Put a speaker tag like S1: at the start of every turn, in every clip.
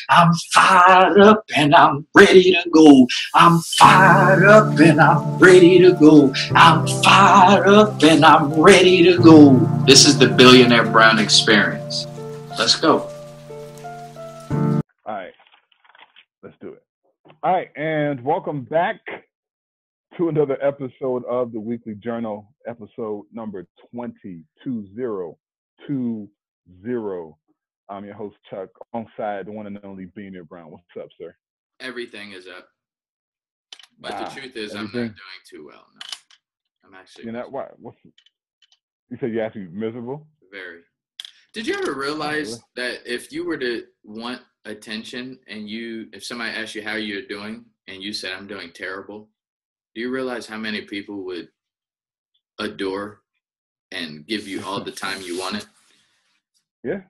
S1: I'm fired up and I'm ready to go. I'm fired up and I'm ready to go. I'm fired up and I'm ready to go. This is the Billionaire Brown experience. Let's go.
S2: All right, let's do it. All right, and welcome back to another episode of the Weekly Journal, episode number 2020. I'm your host, Chuck, alongside the one and only Billionaire Brown. What's up, sir?
S3: Everything is up. But the truth is,
S2: everything?
S3: I'm not doing too well. No, I'm actually.
S2: You're not what? You said you're actually miserable?
S3: Very. Did you ever realize that if you were to want attention and if somebody asked you how you're doing and you said, I'm doing terrible, do you realize how many people would adore and give you all the time you wanted?
S2: Yeah.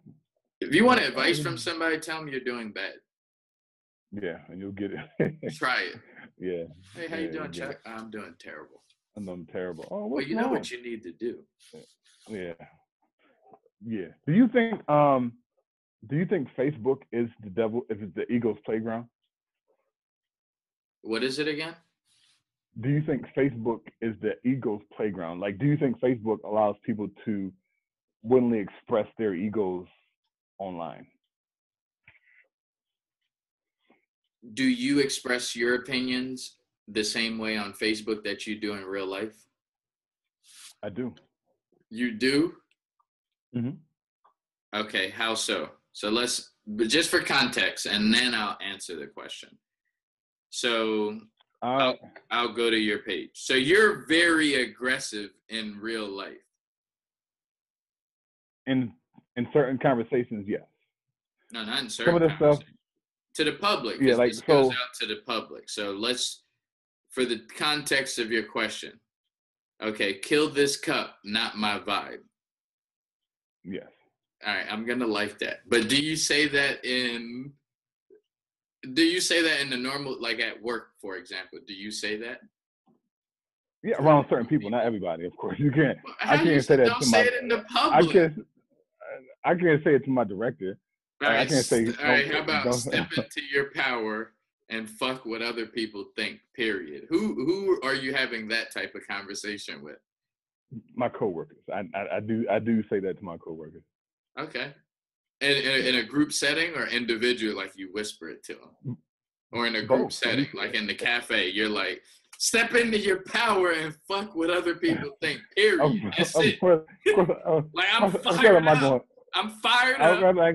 S3: If you want advice from somebody, tell them you're doing bad.
S2: Yeah, and you'll get it.
S3: Try it.
S2: Yeah.
S3: Hey, how you doing, Chuck? I'm doing terrible.
S2: I'm terrible. Oh,
S3: well, you know what you need to do.
S2: Yeah. Yeah. Do you think Facebook is the devil? Is it the ego's playground?
S3: What is it again?
S2: Do you think Facebook is the ego's playground? Like, do you think Facebook allows people to willingly express their egos online?
S3: Do you express your opinions the same way on Facebook that you do in real life?
S2: I do.
S3: You do?
S2: Mm-hmm.
S3: Okay, how so? But just for context, and then I'll answer the question. So I'll go to your page. So you're very aggressive in real life.
S2: In certain conversations, yes.
S3: No, not in certain.
S2: Some of the stuff
S3: to the public.
S2: Yeah, like
S3: this goes out to the public. So for the context of your question. Okay, kill this cup, not my vibe.
S2: Yes.
S3: All right, I'm gonna like that. But do you say that in the normal, like at work, for example? Do you say that?
S2: Yeah, around certain people, not everybody, of course. You can't. I can't say that.
S3: Don't say it in the public.
S2: I can't say it to my director.
S3: All right,
S2: I can't say.
S3: All right, how about step into your power and fuck what other people think? Period. Who are you having that type of conversation with?
S2: My coworkers. I do say that to my coworkers.
S3: Okay. In a group setting or individual, like you whisper it to them? Or in a group setting, like in the cafe, you're like, step into your power and fuck what other people think, period. That's it. Like, I'm fired up. I'm fired up.
S2: I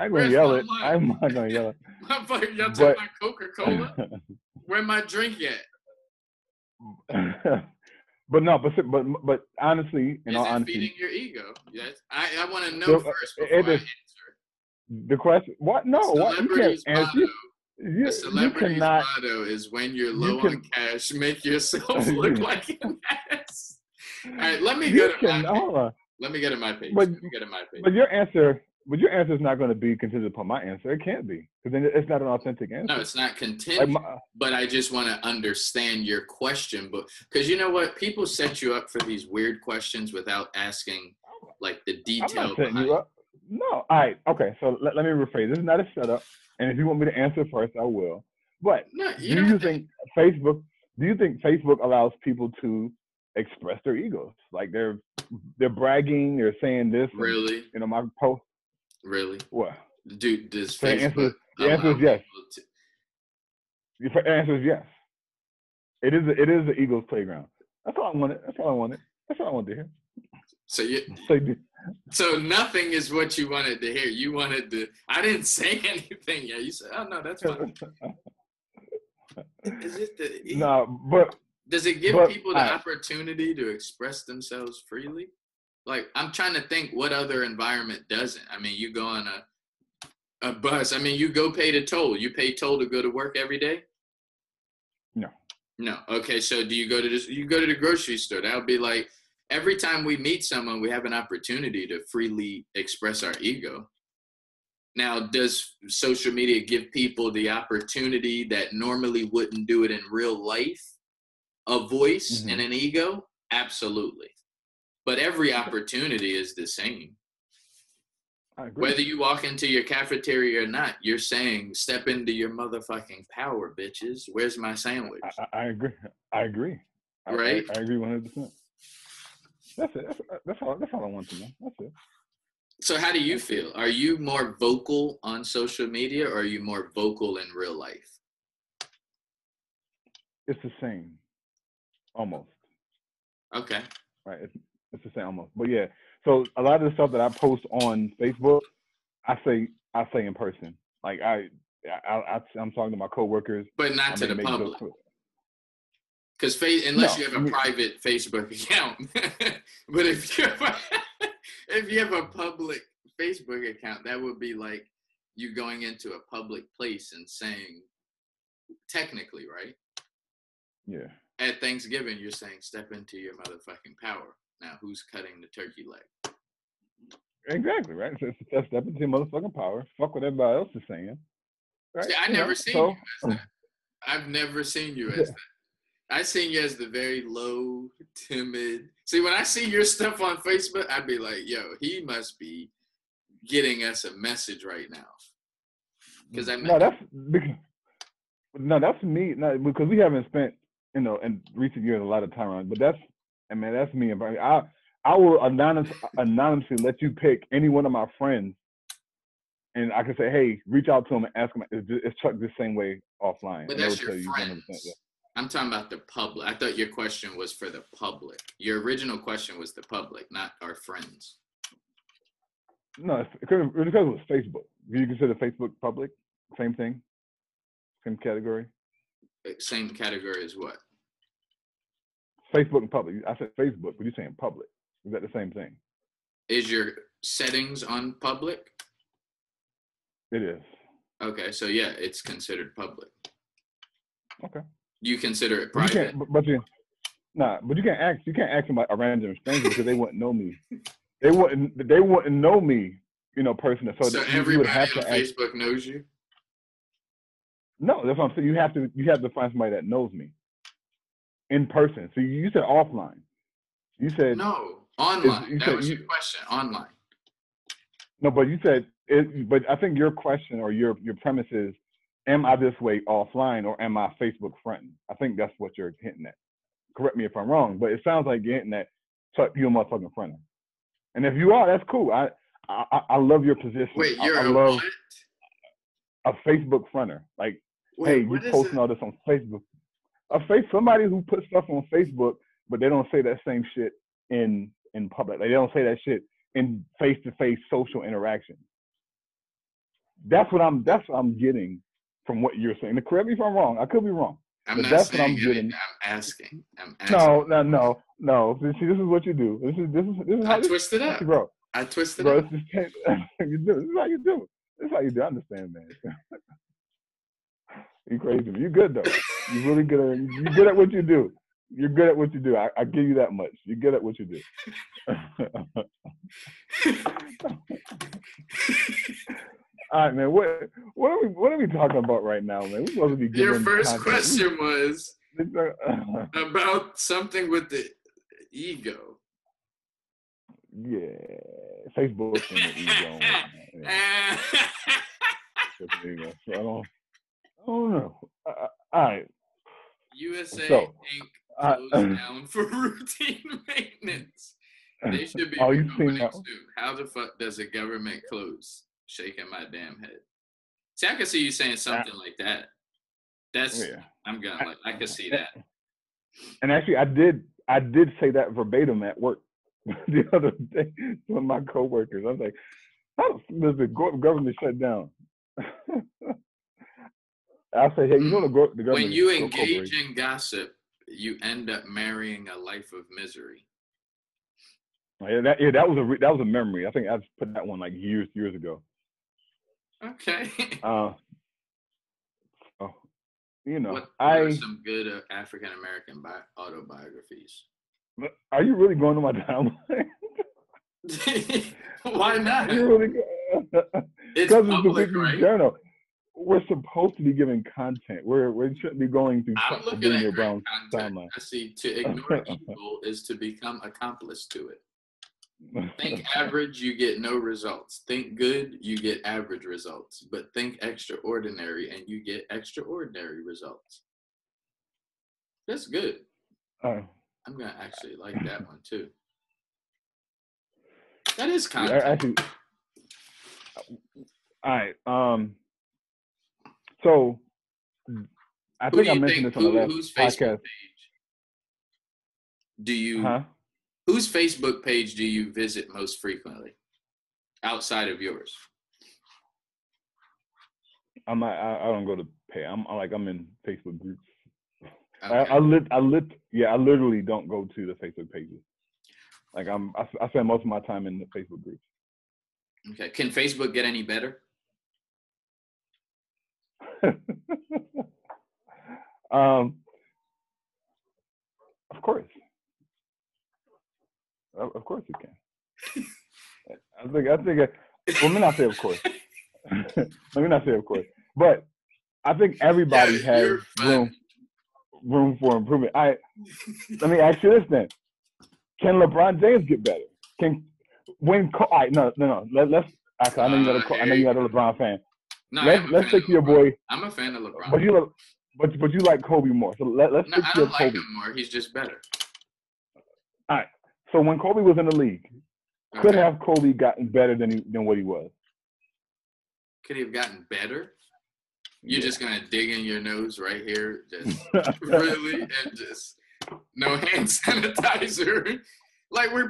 S2: ain't gonna yell it. I'm not gonna yell it.
S3: Motherfucker, y'all talking about Coca-Cola? Where my drink at?
S2: But honestly, in all honesty,
S3: feeding your ego? Yes, I want to know first before I answer.
S2: The question, what? No, what? You can't answer.
S3: The celebrity's motto is when you're low on cash, make yourself look like an ass. All right, let me go to my page. Let me get to my page.
S2: But your answer is not going to be contingent upon my answer. It can't be, because then it's not an authentic answer.
S3: No, it's not contingent. But I just want to understand your question. But because you know what, people set you up for these weird questions without asking like the detail.
S2: I'm not setting you up. No. All right. Okay. So let me rephrase. This is not a setup. And if you want me to answer first, I will. But do you think Facebook allows people to express their egos? Like they're bragging, they're saying this.
S3: Really?
S2: And, my post.
S3: Really?
S2: What?
S3: Dude, does Facebook
S2: the answer is yes. The answer is yes. It is the ego's playground. That's all I wanted. That's all I wanted to hear.
S3: So nothing is what you wanted to hear. You wanted to. I didn't say anything yet. You said, "Oh no, that's fine." Is it the?
S2: No, but
S3: does it give people the opportunity to express themselves freely? Like, I'm trying to think what other environment doesn't. I mean, you go on a bus. I mean, you go pay the toll. You pay toll to go to work every day? No. Okay, so do you go to the grocery store? That would be like every time we meet someone, we have an opportunity to freely express our ego. Now, does social media give people the opportunity that normally wouldn't do it in real life? A voice and an ego? Absolutely. But every opportunity is the same.
S2: I agree.
S3: Whether you walk into your cafeteria or not, you're saying, step into your motherfucking power, bitches. Where's my sandwich?
S2: I agree. I agree.
S3: Right?
S2: I agree 100%. That's it. That's all I want to know. That's it.
S3: So how do you feel? Are you more vocal on social media, or are you more vocal in real life?
S2: It's the same. Almost.
S3: Okay.
S2: Right. It's the same almost. But yeah. So a lot of the stuff that I post on Facebook, I say in person. Like I'm talking to my coworkers.
S3: But not to the public. Because unless you have a private Facebook account. But if you have a public Facebook account, that would be like you going into a public place and saying, technically, right?
S2: Yeah.
S3: At Thanksgiving, you're saying, step into your motherfucking power. Now, who's cutting the turkey leg?
S2: Exactly, right? So step into your motherfucking power. Fuck what everybody else is saying. Right?
S3: See, I've never seen you as that. I've never seen you as that. I've seen you as the very low, timid. See, when I see your stuff on Facebook, I'd be like, yo, he must be getting us a message right now. Because
S2: that's me. No, because we haven't spent, in recent years a lot of time around. But that's me. I will anonymously let you pick any one of my friends, and I can say, hey, reach out to him and ask him, is Chuck the same way offline?
S3: But that's your friends. Yeah. I'm talking about the public. I thought your question was for the public. Your original question was the public, not our friends.
S2: No, because it was Facebook. Do you consider Facebook public? Same thing? Same category?
S3: Same category as what?
S2: Facebook and public. I said Facebook, but you're saying public. Is that the same thing?
S3: Is your settings on public?
S2: It is.
S3: Okay, so yeah, it's considered public.
S2: Okay.
S3: You consider it private?
S2: But you can't ask them about a random stranger because they wouldn't know me. They wouldn't know me, personally. So
S3: everybody on Facebook knows you?
S2: No, that's what I'm saying. You have to find somebody that knows me in person. So you said offline. You said
S3: no, online. That was your question. Online.
S2: No, but you said it. But I think your question or your premise is, am I this way offline or am I a Facebook friend? I think that's what you're hinting at. Correct me if I'm wrong, but it sounds like you're hinting at you're a motherfucking friend. And if you are, that's cool. I love your position.
S3: Wait,
S2: I love a Facebook friender. Like, hey, you posting all this on Facebook. Somebody who puts stuff on Facebook, but they don't say that same shit in public. Like, they don't say that shit in face-to-face social interaction. That's what I'm getting from what you're saying. Now, correct me if I'm wrong. I could be wrong.
S3: I'm not saying what I'm getting. I'm asking.
S2: No. See, this is what you do. This is how
S3: I twist it up,
S2: bro.
S3: I twist it up.
S2: You do. This is how you do. This is how you do. I understand, man. You crazy. You good though. You're really good at. You're good at what you do. You're good at what you do. I give you that much. You're good at what you do. All right, man. What are we talking about right now, man? We're supposed to be giving
S3: your first question was about something with the ego.
S2: Yeah, Facebook and the ego. Yeah. So I don't know. All right.
S3: USA Inc. closed down for routine maintenance. They should be reopening soon. How the fuck does a government close? Shaking my damn head. See, I can see you saying something like that. I'm gonna I can see that.
S2: And actually, I did say that verbatim at work the other day to one of my coworkers. I was like, how does the government shut down? I say, hey, the government.
S3: When you engage in gossip, you end up marrying a life of misery.
S2: Yeah, that was a memory. I think I put that one like years ago.
S3: Okay.
S2: What
S3: are some good African American autobiographies?
S2: Are you really going to my timeline?
S3: Why not?
S2: You're really
S3: it's public, the Weekly
S2: right? Journal. We're supposed to be giving content. We shouldn't be going through Chuck Billionaire Brown timeline.
S3: I see. To ignore evil is to become accomplice to it. Think average, you get no results. Think good, you get average results. But think extraordinary, and you get extraordinary results. That's good. I'm going to actually like that one, too. That is content.
S2: Yeah, actually, all right. So I think I mentioned this on the last
S3: whose
S2: podcast.
S3: Facebook page do you? Whose Facebook page do you visit most frequently, outside of yours?
S2: I don't go to pay. I'm in Facebook groups.
S3: Okay.
S2: I literally don't go to the Facebook pages. Like I spend most of my time in the Facebook groups.
S3: Okay. Can Facebook get any better?
S2: Of course. Of course it can. I think. Well, let me not say of course. Let me not say of course. But I think everybody has room for improvement. Let me ask you this then: can LeBron James get better? No. Let's. Actually, I know you're not a LeBron fan.
S3: No,
S2: let's stick to your boy.
S3: I'm a fan of LeBron.
S2: But you like Kobe more. So let's stick to your Kobe.
S3: I don't like him more. He's just better.
S2: All right. So when Kobe was in the league, could have Kobe gotten better than what he was?
S3: Could he have gotten better? You're just gonna dig in your nose right here, just really, and just no hand sanitizer. Like we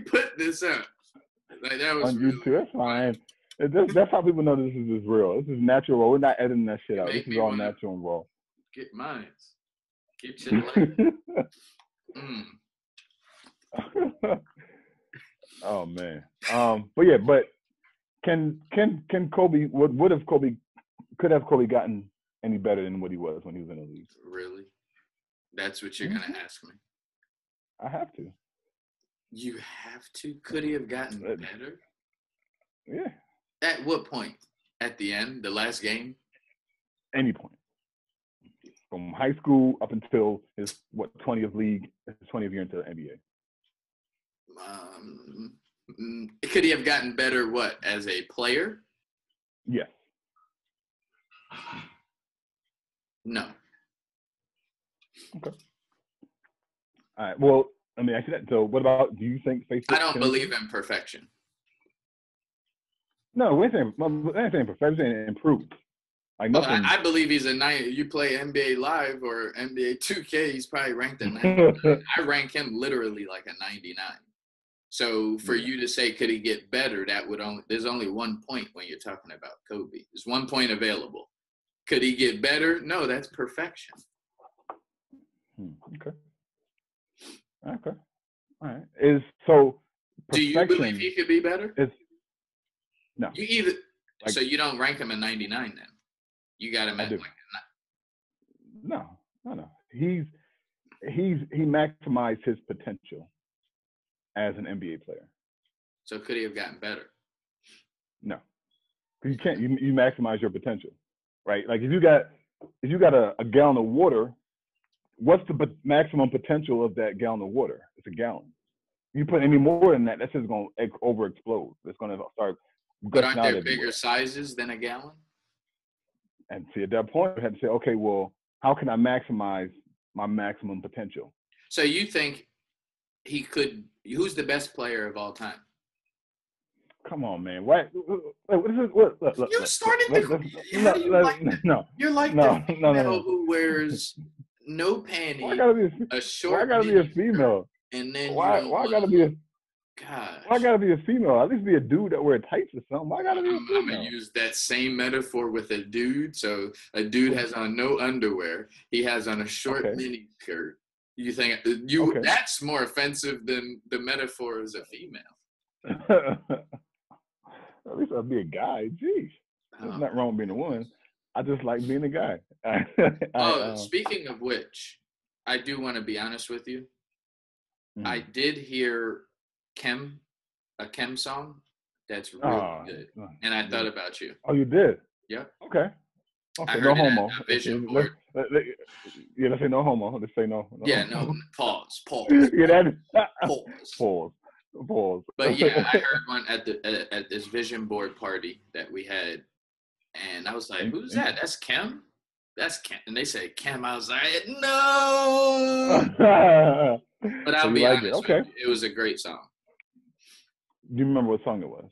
S3: put this up. Like that was
S2: on YouTube. That's fine. That's how people know this is real. This is natural. We're not editing that shit out. This is all natural and raw.
S3: Get mine. Get your life.
S2: Oh man. But can Kobe? Could have Kobe gotten any better than what he was when he was in the league?
S3: Really? That's what you're gonna ask me?
S2: I have to.
S3: You have to? Could he have gotten better?
S2: Yeah.
S3: At what point? At the end? The last game?
S2: Any point. From high school up until his 20th year into the NBA.
S3: Could he have gotten better, as a player?
S2: Yes.
S3: No.
S2: Okay. All right. Well, let me ask you that. So what about, do you think Facebook?
S3: I don't believe in perfection.
S2: No, we're saying perfection and improve. Like nothing.
S3: I believe he's a 9. You play NBA Live or NBA 2K, he's probably ranked at 99. I rank him literally like a 99. So for you to say, could he get better? There's only 1 point when you're talking about Kobe. There's 1 point available. Could he get better? No, that's perfection.
S2: Okay. All right. Do
S3: you believe he could be better?
S2: No.
S3: So you don't rank him a 99 then? You got him at like a
S2: 9. No. He maximized his potential as an NBA player.
S3: So could he have gotten better?
S2: No. You can't. You maximize your potential, right? Like if you got a gallon of water, what's the maximum potential of that gallon of water? It's a gallon. You put any more than that, that's just going to over explode. It's going to start.
S3: But aren't there bigger sizes than a gallon?
S2: And see, at that point, I had to say, okay, well, how can I maximize my maximum potential?
S3: So you think he could? Who's the best player of all time?
S2: Come on, man. What? Look,
S3: you're starting to.
S2: No.
S3: You're like the female who wears no panties, a short.
S2: Why gotta be a female?
S3: And then
S2: why gotta be a?
S3: Gosh.
S2: Why gotta be a female? At least be a dude that wear tights or something. Why gotta be a female?
S3: I'm gonna use that same metaphor with a dude. So a dude has on no underwear. He has on a short mini skirt. You think that's more offensive than the metaphor as a female?
S2: At least I'll be a guy. Jeez, there's nothing wrong with being a woman. I just like being a guy.
S3: Speaking of which, I do want to be honest with you. I did hear a Chem song that's really good, and I thought about you.
S2: Oh, you did?
S3: Yeah.
S2: Okay.
S3: I heard no homo. Vision board.
S2: Let's say no homo. Let's say no.
S3: Yeah, no. Pause.
S2: Yeah,
S3: Pause.
S2: Pause. Pause.
S3: But yeah, I heard one at this vision board party that we had, and I was like, "Who's that? That's Kim. That's Kim." And they said Kim. I was like, "No." But I'll be honest with you, it was a great song.
S2: Do you remember what song it was?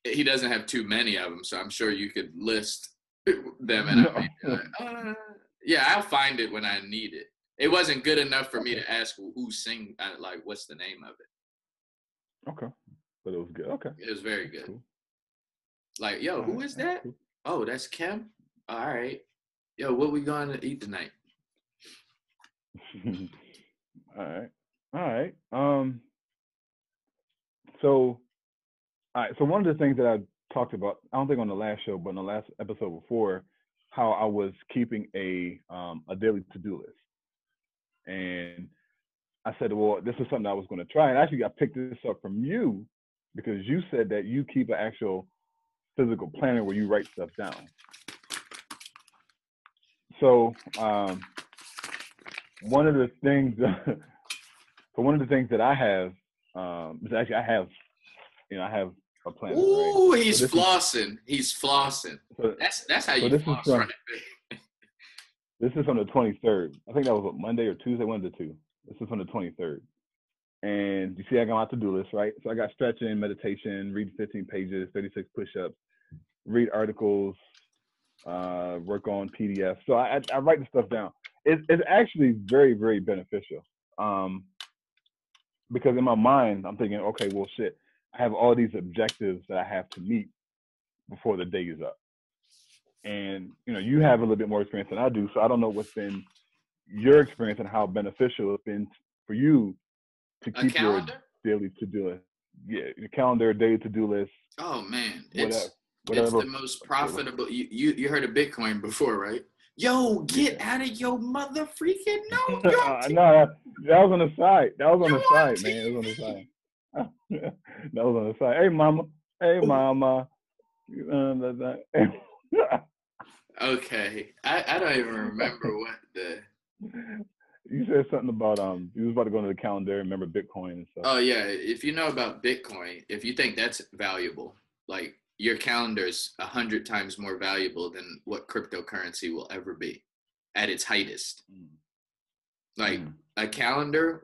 S3: He doesn't have too many of them, so I'm sure you could list them. And I'll be like, yeah, I'll find it when I need it. It wasn't good enough for me to ask who sing, like, what's the name of it.
S2: Okay. But it was good. Okay.
S3: It was very good.
S2: Cool.
S3: Like, yo, who is that? Cool. Oh, that's Kim? All right. Yo, what we going to eat tonight?
S2: All right. So one of the things that I talked about, I don't think on the last show, but in the last episode before, how I was keeping a daily to-do list. And I said, well, this is something I was going to try. And actually, I picked this up from you because you said that you keep an actual physical planner where you write stuff down. So one of the things that I have is actually I have a planner.
S3: Ooh,
S2: right?
S3: He's flossing. He's flossing. So, that's how you floss, right?
S2: This is on the 23rd. I think that was Monday or Tuesday, one of the two. This is on the 23rd. And you see, I got my to-do list, right? So I got stretching, meditation, read 15 pages, 36 push-ups, read articles, work on PDFs. So I write the stuff down. It's actually very, very beneficial. Because in my mind, I'm thinking, okay, well, shit, I have all these objectives that I have to meet before the day is up. And, you have a little bit more experience than I do. So I don't know what's been your experience and how beneficial it's been for you to keep your daily to-do list. Yeah, your calendar, daily to-do list.
S3: Oh, man. It's the most profitable. You heard of Bitcoin before, right? Yo, get out of your mother freaking no.
S2: No, that was on the side. That was on the side, man. It was on the side. That was on the side. Hey, mama.
S3: Okay, I don't even remember what the.
S2: You said something about you was about to go into the calendar, remember Bitcoin and stuff.
S3: Oh yeah, if you know about Bitcoin, if you think that's valuable, like your calendar is 100 times more valuable than what cryptocurrency will ever be at its highest. Like a calendar,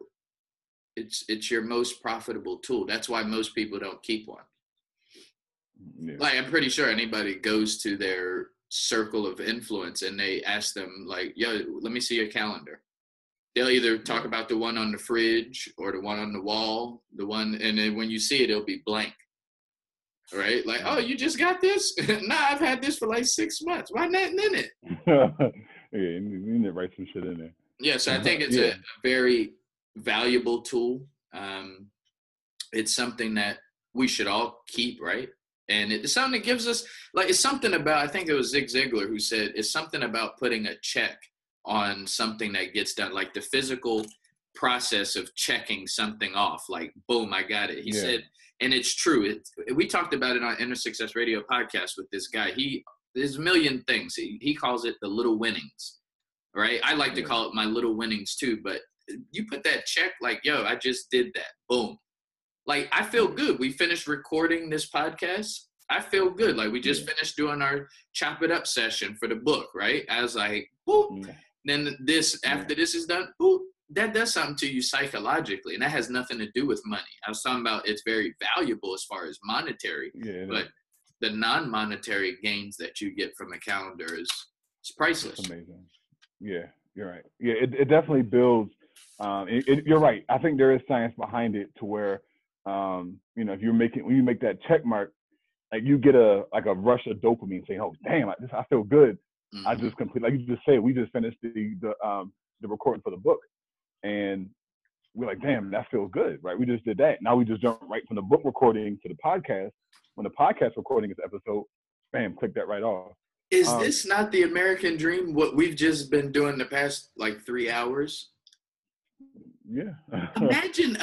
S3: it's your most profitable tool. That's why most people don't keep one. Yeah. Like I'm pretty sure anybody goes to their circle of influence and they ask them like, yo, let me see your calendar. They'll either talk about the one on the fridge or the one on the wall, and then when you see it, it'll be blank. Right? Like, oh, you just got this? Nah, I've had this for like 6 months. Why nothing in it?
S2: Yeah, you need to write some shit in there.
S3: Yeah, so I think it's a very valuable tool. It's something that we should all keep, right? And it's something that gives us, like, it's something about, I think it was Zig Ziglar who said, it's something about putting a check on something that gets done, like the physical process of checking something off, like, boom, I got it. He said, and it's true. We talked about it on Inner Success Radio podcast with this guy. There's a million things. He calls it the little winnings, right? I like to call it my little winnings too, but you put that check like, yo, I just did that. Boom. Like, I feel good. We finished recording this podcast. I feel good. Like, we just finished doing our chop it up session for the book, right? I was like, boop. Then after this is done, boop. That does something to you psychologically, and that has nothing to do with money. I was talking about it's very valuable as far as monetary, but the non-monetary gains that you get from a calendar is priceless.
S2: That's amazing. Yeah, you're right. Yeah, it definitely builds. You're right. I think there is science behind it to where, when you make that check mark, like you get a rush of dopamine, saying, "Oh, damn, I feel good." Mm-hmm. I just complete, like you just said, we just finished the recording for the book, and we're like, "Damn, that feels good, right?" We just did that. Now we just jump right from the book recording to the podcast. When the podcast recording is episode, bam, click that right off.
S3: Is this not the American dream? What we've just been doing the past like 3 hours?
S2: Yeah.
S3: Imagine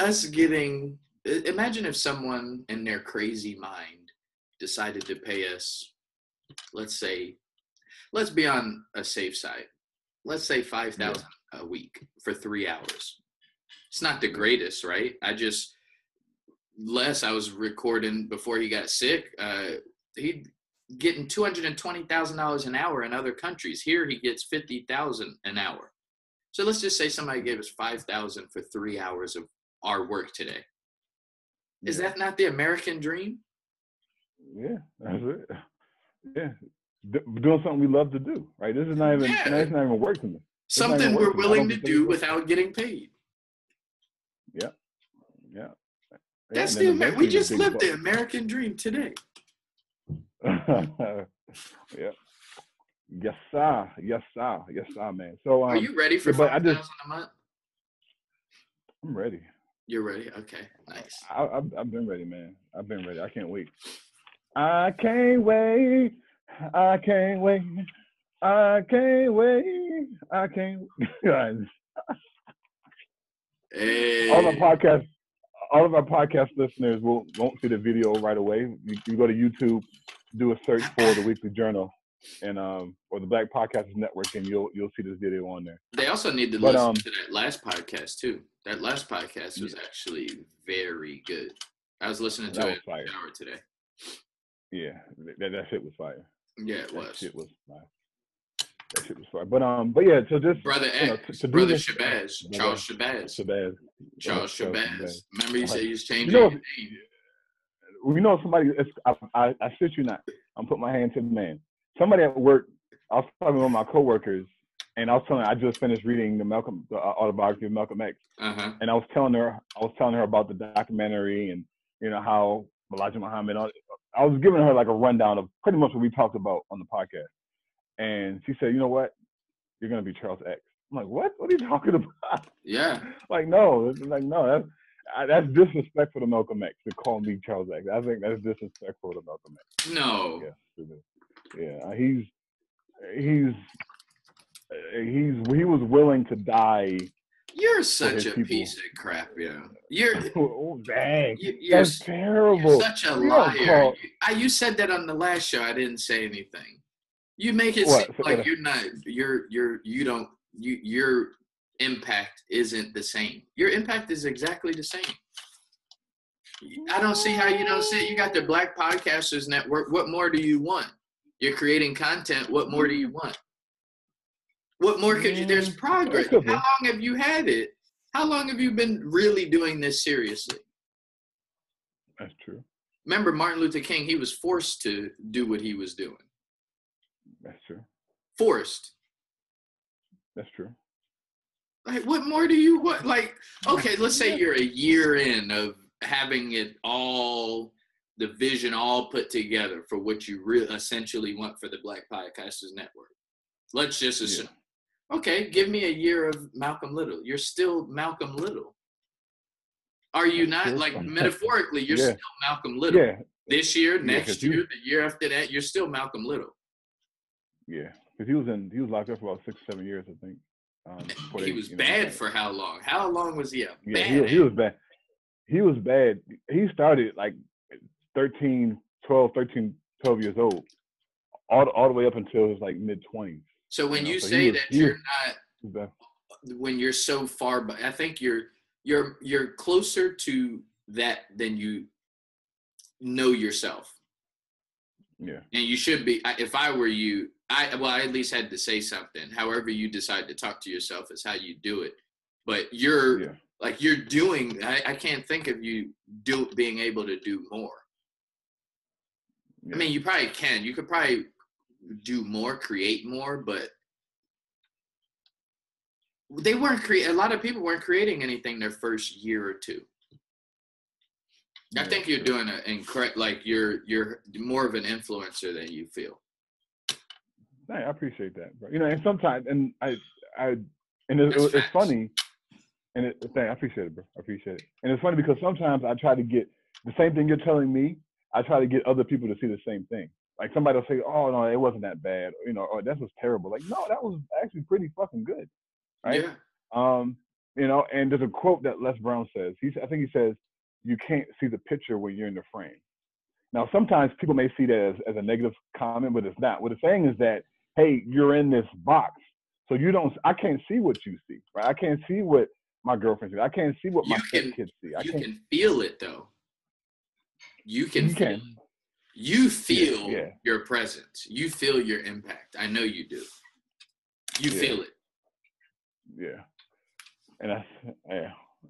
S3: if someone in their crazy mind decided to pay us, let's be on a safe side. Let's say $5,000 a week for 3 hours. It's not the greatest, right? Les, I was recording before he got sick. He getting $220,000 an hour in other countries. Here he gets $50,000 an hour. So let's just say somebody gave us $5,000 for 3 hours of our work today. Is that not the American dream?
S2: Yeah, that's it. Yeah, doing something we love to do, right? This is not even it's not even work to me.
S3: Something we're willing to do without getting paid.
S2: Yeah, yeah.
S3: That's we just lived the American dream today.
S2: Yeah. Yes, sir. Yes, sir. Yes, sir, man. So,
S3: are you ready for $5,000 a month?
S2: I'm ready.
S3: You're ready? Okay, nice.
S2: I've been ready, man. I've been ready. I can't wait. I can't wait. I can't wait. I can't wait. I can't.
S3: Hey.
S2: All of our podcast listeners won't see the video right away. You go to YouTube, do a search for the Weekly Journal, and or the Black Podcasters Network, and you'll see this video on there.
S3: They also need to listen to that last podcast too. That last podcast was actually very good. I was listening to it in the shower today.
S2: Yeah, that shit was fire.
S3: Yeah, it was.
S2: That shit was fire. But yeah, so just
S3: Brother X, Brother Shabazz, Charles Shabazz. Charles Shabazz. Remember you said you was changing your name.
S2: You know, somebody. I shit you not. I'm putting my hand to the man. Somebody at work. I was talking with one of my coworkers, and I was telling her I just finished reading the autobiography of Malcolm X, and I was telling her about the documentary and how Elijah Muhammad. I was giving her like a rundown of pretty much what we talked about on the podcast. And she said, "You know what? You're gonna be Charles X." I'm like, "What? What are you talking about?"
S3: Yeah.
S2: No. That's disrespectful to Malcolm X to call me Charles X. I think that's disrespectful to Malcolm X.
S3: No.
S2: Yeah. He was willing to die.
S3: You're such a piece of crap, You're
S2: dang. That's terrible.
S3: You're such a liar. You said that on the last show. I didn't say anything. You make it seem like you're not. Your impact isn't the same. Your impact is exactly the same. I don't see how you don't see it. You got the Black Podcasters Network. What more do you want? You're creating content. What more do you want? What more could you? There's progress. How long have you had it? How long have you been really doing this seriously?
S2: That's true.
S3: Remember Martin Luther King, he was forced to do what he was doing.
S2: That's true.
S3: Forced.
S2: That's true.
S3: Like, what more do you want? Like, okay, let's say you're a year in of having it all, the vision all put together for what you essentially want for the Black Podcasters Network. Let's just assume. Yeah. Okay, give me a year of Malcolm Little. You're still Malcolm Little. Are you not? Like, metaphorically, you're still Malcolm Little. Yeah. This year, next year, the year after that, you're still Malcolm Little.
S2: Yeah, because he was locked up for about 6 or 7 years, I think.
S3: He was bad for how long? How long was he up?
S2: Yeah, he was bad. He was bad. He started like 13, 12 years old, all the way up until his like mid-20s.
S3: So when you say that you're not, when you're so far, but I think you're closer to that than you know yourself.
S2: Yeah.
S3: And you should be. If I were you, I at least had to say something. However you decide to talk to yourself is how you do it. But you're doing. I can't think of you being able to do more. Yeah. I mean, you probably can. You could probably do more, create more, but they weren't a lot of people weren't creating anything their first year or two. I think you're doing like you're more of an influencer than you feel.
S2: I appreciate that, bro. And sometimes, and it's funny, and I appreciate it, bro. I appreciate it, and it's funny because sometimes I try to get the same thing you're telling me. I try to get other people to see the same thing. Like somebody will say, "Oh no, it wasn't that bad," or that was terrible. Like, no, that was actually pretty fucking good, right? Yeah. And there's a quote that Les Brown says. I think he says, "You can't see the picture when you're in the frame." Now, sometimes people may see that as a negative comment, but it's not. What it's saying is that, hey, you're in this box, so I can't see what you see, right? I can't see what my girlfriend sees. I can't see what my kids see.
S3: You can feel it though. you can feel it. You feel your presence. You feel your impact. I know you do. You feel it.
S2: Yeah. And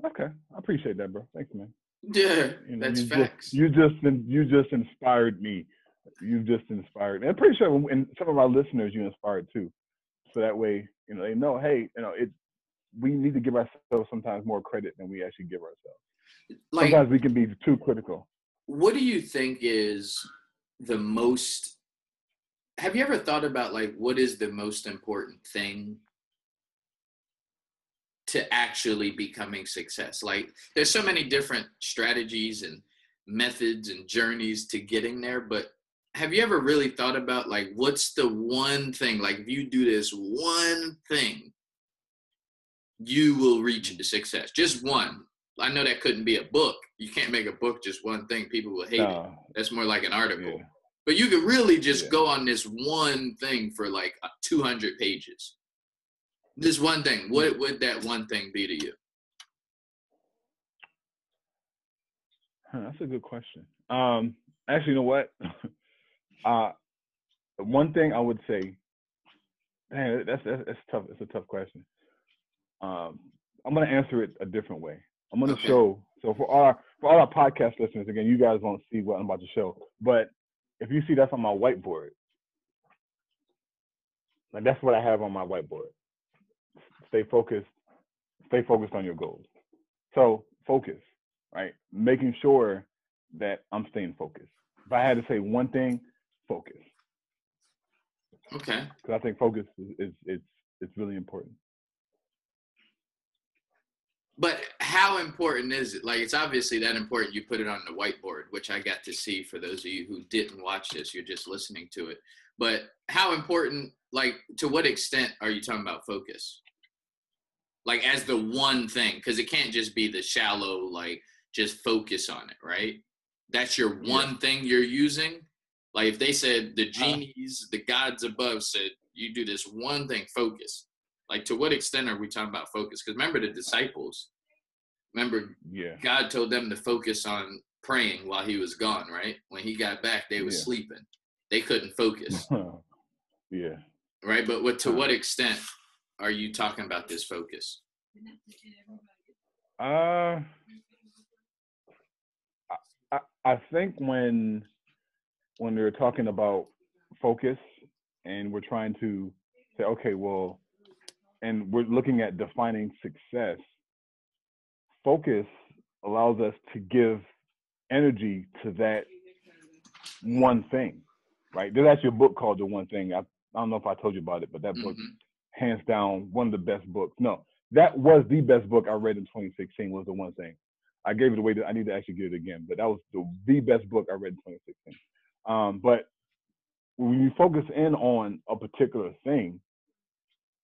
S2: okay. I appreciate that, bro. Thanks, man.
S3: Yeah, that's facts.
S2: You just inspired me. You've just inspired me. I'm pretty sure and some of our listeners you inspired too. So that way, they know, hey, we need to give ourselves sometimes more credit than we actually give ourselves. Like, sometimes we can be too critical.
S3: What do you think is the most, have you ever thought about like what is the most important thing to actually becoming success? Like there's so many different strategies and methods and journeys to getting there, but have you ever really thought about like what's the one thing, like if you do this one thing, you will reach success? Just one. I know that couldn't be a book. You can't make a book just one thing. People will hate it. That's more like an article. Yeah. But you could really just go on this one thing for like 200 pages. This one thing. What would that one thing be to you?
S2: That's a good question. Actually, you know what? One thing I would say, that's tough. It's a tough question. I'm going to answer it a different way. I'm going to show. So for all our podcast listeners, again, you guys won't see what I'm about to show, but if you see, that's on my whiteboard. Like that's what I have on my whiteboard. Stay focused on your goals. So focus, right? Making sure that I'm staying focused. If I had to say one thing, focus.
S3: Okay.
S2: Because I think focus is really important.
S3: But how important is it? Like, it's obviously that important. You put it on the whiteboard, which I got to see for those of you who didn't watch this. You're just listening to it. But how important, like, to what extent are you talking about focus? Like, as the one thing, because it can't just be the shallow, like, just focus on it, right? That's your one thing you're using. Like, if they said the genies, the gods above said, you do this one thing, focus. Like, to what extent are we talking about focus? Because remember the disciples. God told them to focus on praying while he was gone, right? When he got back, they were sleeping. They couldn't focus. Right? But to what extent are you talking about this focus?
S2: I think when we're talking about focus and we're trying to say, okay, well, and we're looking at defining success, focus allows us to give energy to that one thing, right? There's actually a book called The One Thing. I don't know if I told you about it, but that book, hands down, one of the best books. No, that was the best book I read in 2016 was The One Thing. I gave it away. I need to actually get it again, but that was the best book I read in 2016. But when you focus in on a particular thing,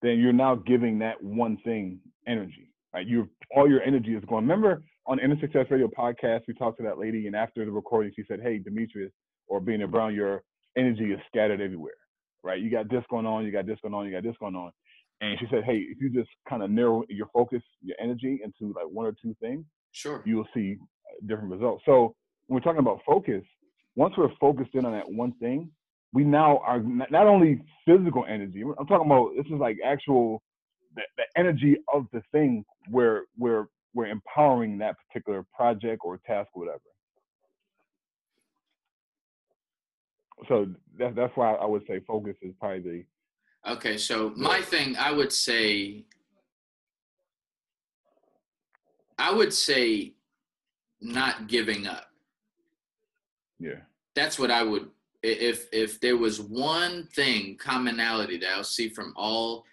S2: then you're now giving that one thing energy, right? All your energy is going. Remember on Inner Success Radio podcast, we talked to that lady, and after the recording, she said, "Hey, Demetrius or Billionaire Brown, your energy is scattered everywhere, right? You got this going on, you got this going on, you got this going on." And she said, "Hey, if you just kind of narrow your focus, your energy into like one or two things, you will see different results." So when we're talking about focus, once we're focused in on that one thing, we now are not only physical energy. I'm talking about, this is like actual, the energy of the thing where we're empowering that particular project or task or whatever. So that's why I would say focus is probably the.
S3: Okay, so my thing, I would say not giving up.
S2: Yeah.
S3: That's what I would. If there was one thing, commonality that I'll see from all,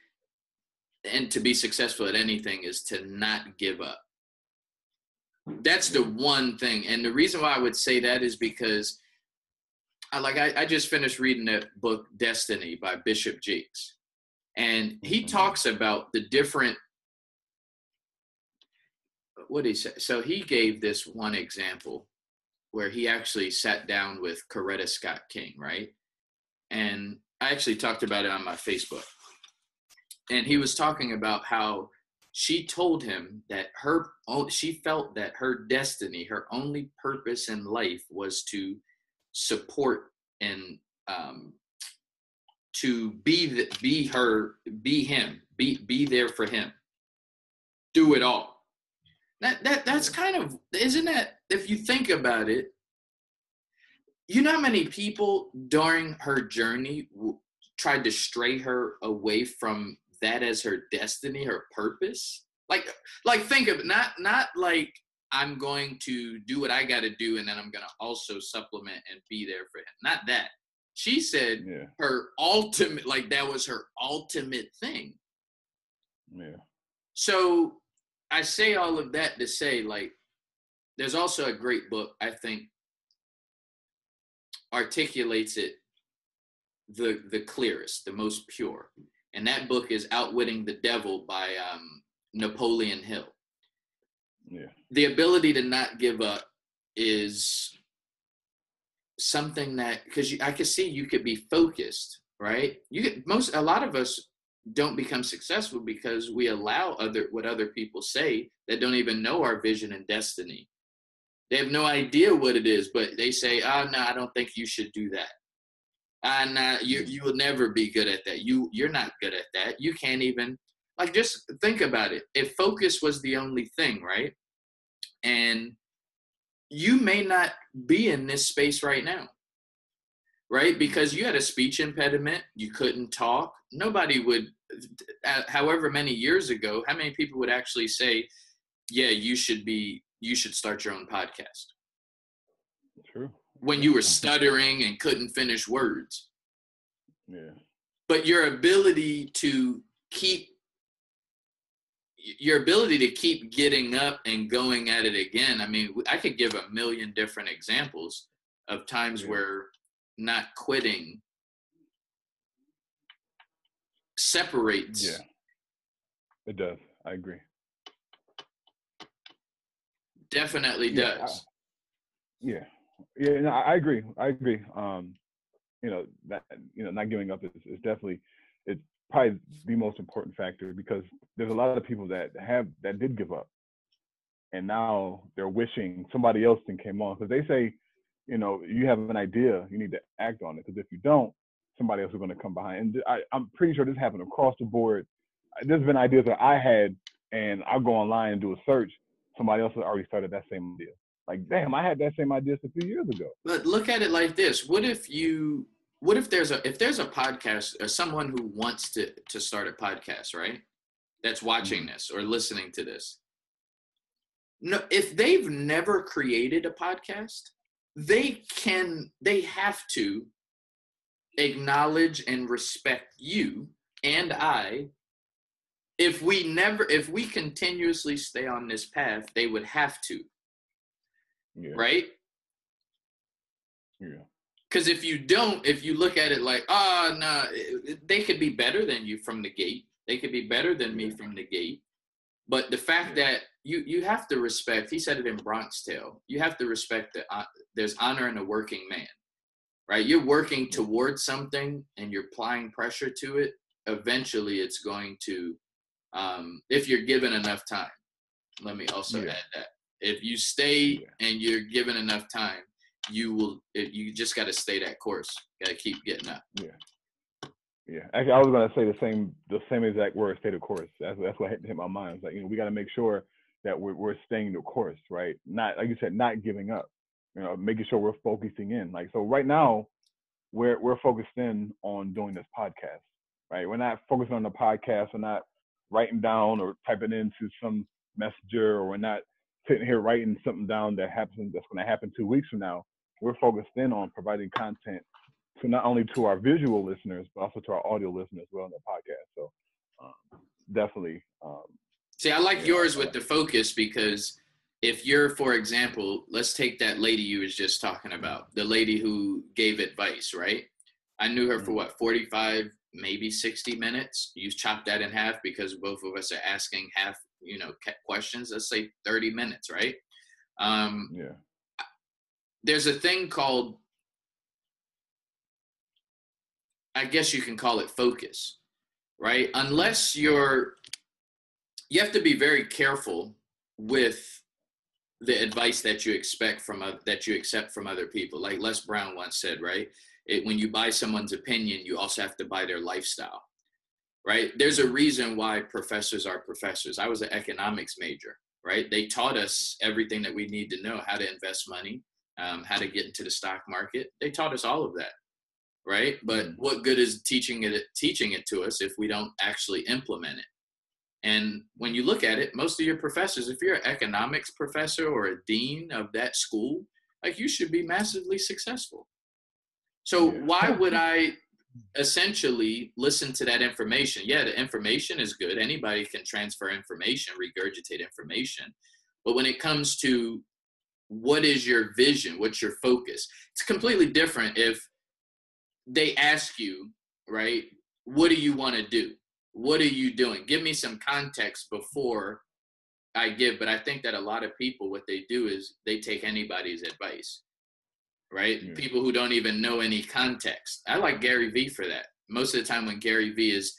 S3: and to be successful at anything, is to not give up. That's the one thing. And the reason why I would say that is because I just finished reading that book, Destiny, by Bishop Jakes. And he talks about the different, what did he say? So he gave this one example where he actually sat down with Coretta Scott King, right? And I actually talked about it on my Facebook. And he was talking about how she told him that she felt that her destiny, her only purpose in life was to support and to be there for him, do it all. That's kind of, isn't that, if you think about it, you know how many people during her journey tried to stray her away from that as her destiny, her purpose? Like think of it, not like I'm going to do what I got to do and then I'm going to also supplement and be there for him. Not that. She said her ultimate, like that was her ultimate thing.
S2: Yeah.
S3: So I say all of that to say, like, there's also a great book, I think, articulates it the clearest, the most pure. And that book is Outwitting the Devil by Napoleon Hill.
S2: Yeah.
S3: The ability to not give up is something that, because I can see you could be focused, right? A lot of us don't become successful because we allow what other people say that don't even know our vision and destiny. They have no idea what it is, but they say, "Oh no, I don't think you should do that. You will never be good at that. You're not good at that. You can't even." Like, just think about it. If focus was the only thing, right? And you may not be in this space right now, right? Because you had a speech impediment, you couldn't talk. Nobody would, however many years ago, how many people would actually say, yeah, you should start your own podcast?
S2: True.
S3: When you were stuttering and couldn't finish words.
S2: Yeah.
S3: But your ability to keep getting up and going at it again. I mean, I could give a million different examples of times where not quitting separates.
S2: Yeah, it does. I agree.
S3: Definitely does.
S2: No, I agree. Not giving up is definitely, it's probably the most important factor, because there's a lot of people that did give up, and now they're wishing somebody else came on, because they say, you have an idea, you need to act on it, because if you don't, somebody else is going to come behind. And I'm pretty sure this happened across the board. There's been ideas that I had, and I'll go online and do a search. Somebody else has already started that same idea. Like, damn, I had that same idea a few years ago.
S3: But look at it like this: what if there's a podcast, or someone who wants to start a podcast, right? That's watching this or listening to this. No, if they've never created a podcast, they have to acknowledge and respect you and I. If we continuously stay on this path, they would have to.
S2: Yeah.
S3: Right?
S2: Yeah.
S3: Because if you look at it like, no, they could be better than you from the gate. They could be better than me from the gate. But the fact that you have to respect, he said it in Bronx Tale, you have to respect that there's honor in a working man, right? You're working towards something and you're applying pressure to it. Eventually it's going to, if you're given enough time. Let me also add that. If you stay and you're given enough time, you just got to stay that course. Got to keep getting up.
S2: Yeah. Actually, I was going to say the same exact word, stay the course. That's what hit my mind. It's like, we got to make sure that we're staying the course, right? Not, like you said, not giving up, making sure we're focusing in. Like, so right now we're focused in on doing this podcast, right? We're not focusing on the podcast. We're not writing down or typing into some messenger, or we're not sitting here writing something down that's going to happen 2 weeks from now. We're focused in on providing content to not only to our visual listeners, but also to our audio listeners as well in the podcast. So definitely.
S3: See, I like yours with the focus, because if you're, for example, let's take that lady you was just talking about, the lady who gave advice, right? I knew her for 45, maybe 60 minutes. You chop that in half because both of us are asking half, questions. Let's say 30 minutes, right? There's a thing called, I guess you can call it focus, right? Unless you're you have to be very careful with the advice that you accept from other people. Like Les Brown once said, right? When you buy someone's opinion, you also have to buy their lifestyle, right? There's a reason why professors are professors. I was an economics major, right? They taught us everything that we need to know: how to invest money, how to get into the stock market. They taught us all of that, right? But what good is teaching it to us if we don't actually implement it? And when you look at it, most of your professors, if you're an economics professor or a dean of that school, like, you should be massively successful. So why would I essentially listen to that information? Yeah, the information is good. Anybody can transfer information, regurgitate information. But when it comes to what is your vision, what's your focus, it's completely different if they ask you, right, what do you want to do? What are you doing? Give me some context before I give. But I think that a lot of people, what they do is they take anybody's advice, right? Yeah. People who don't even know any context. I like Gary Vee for that. Most of the time when Gary Vee is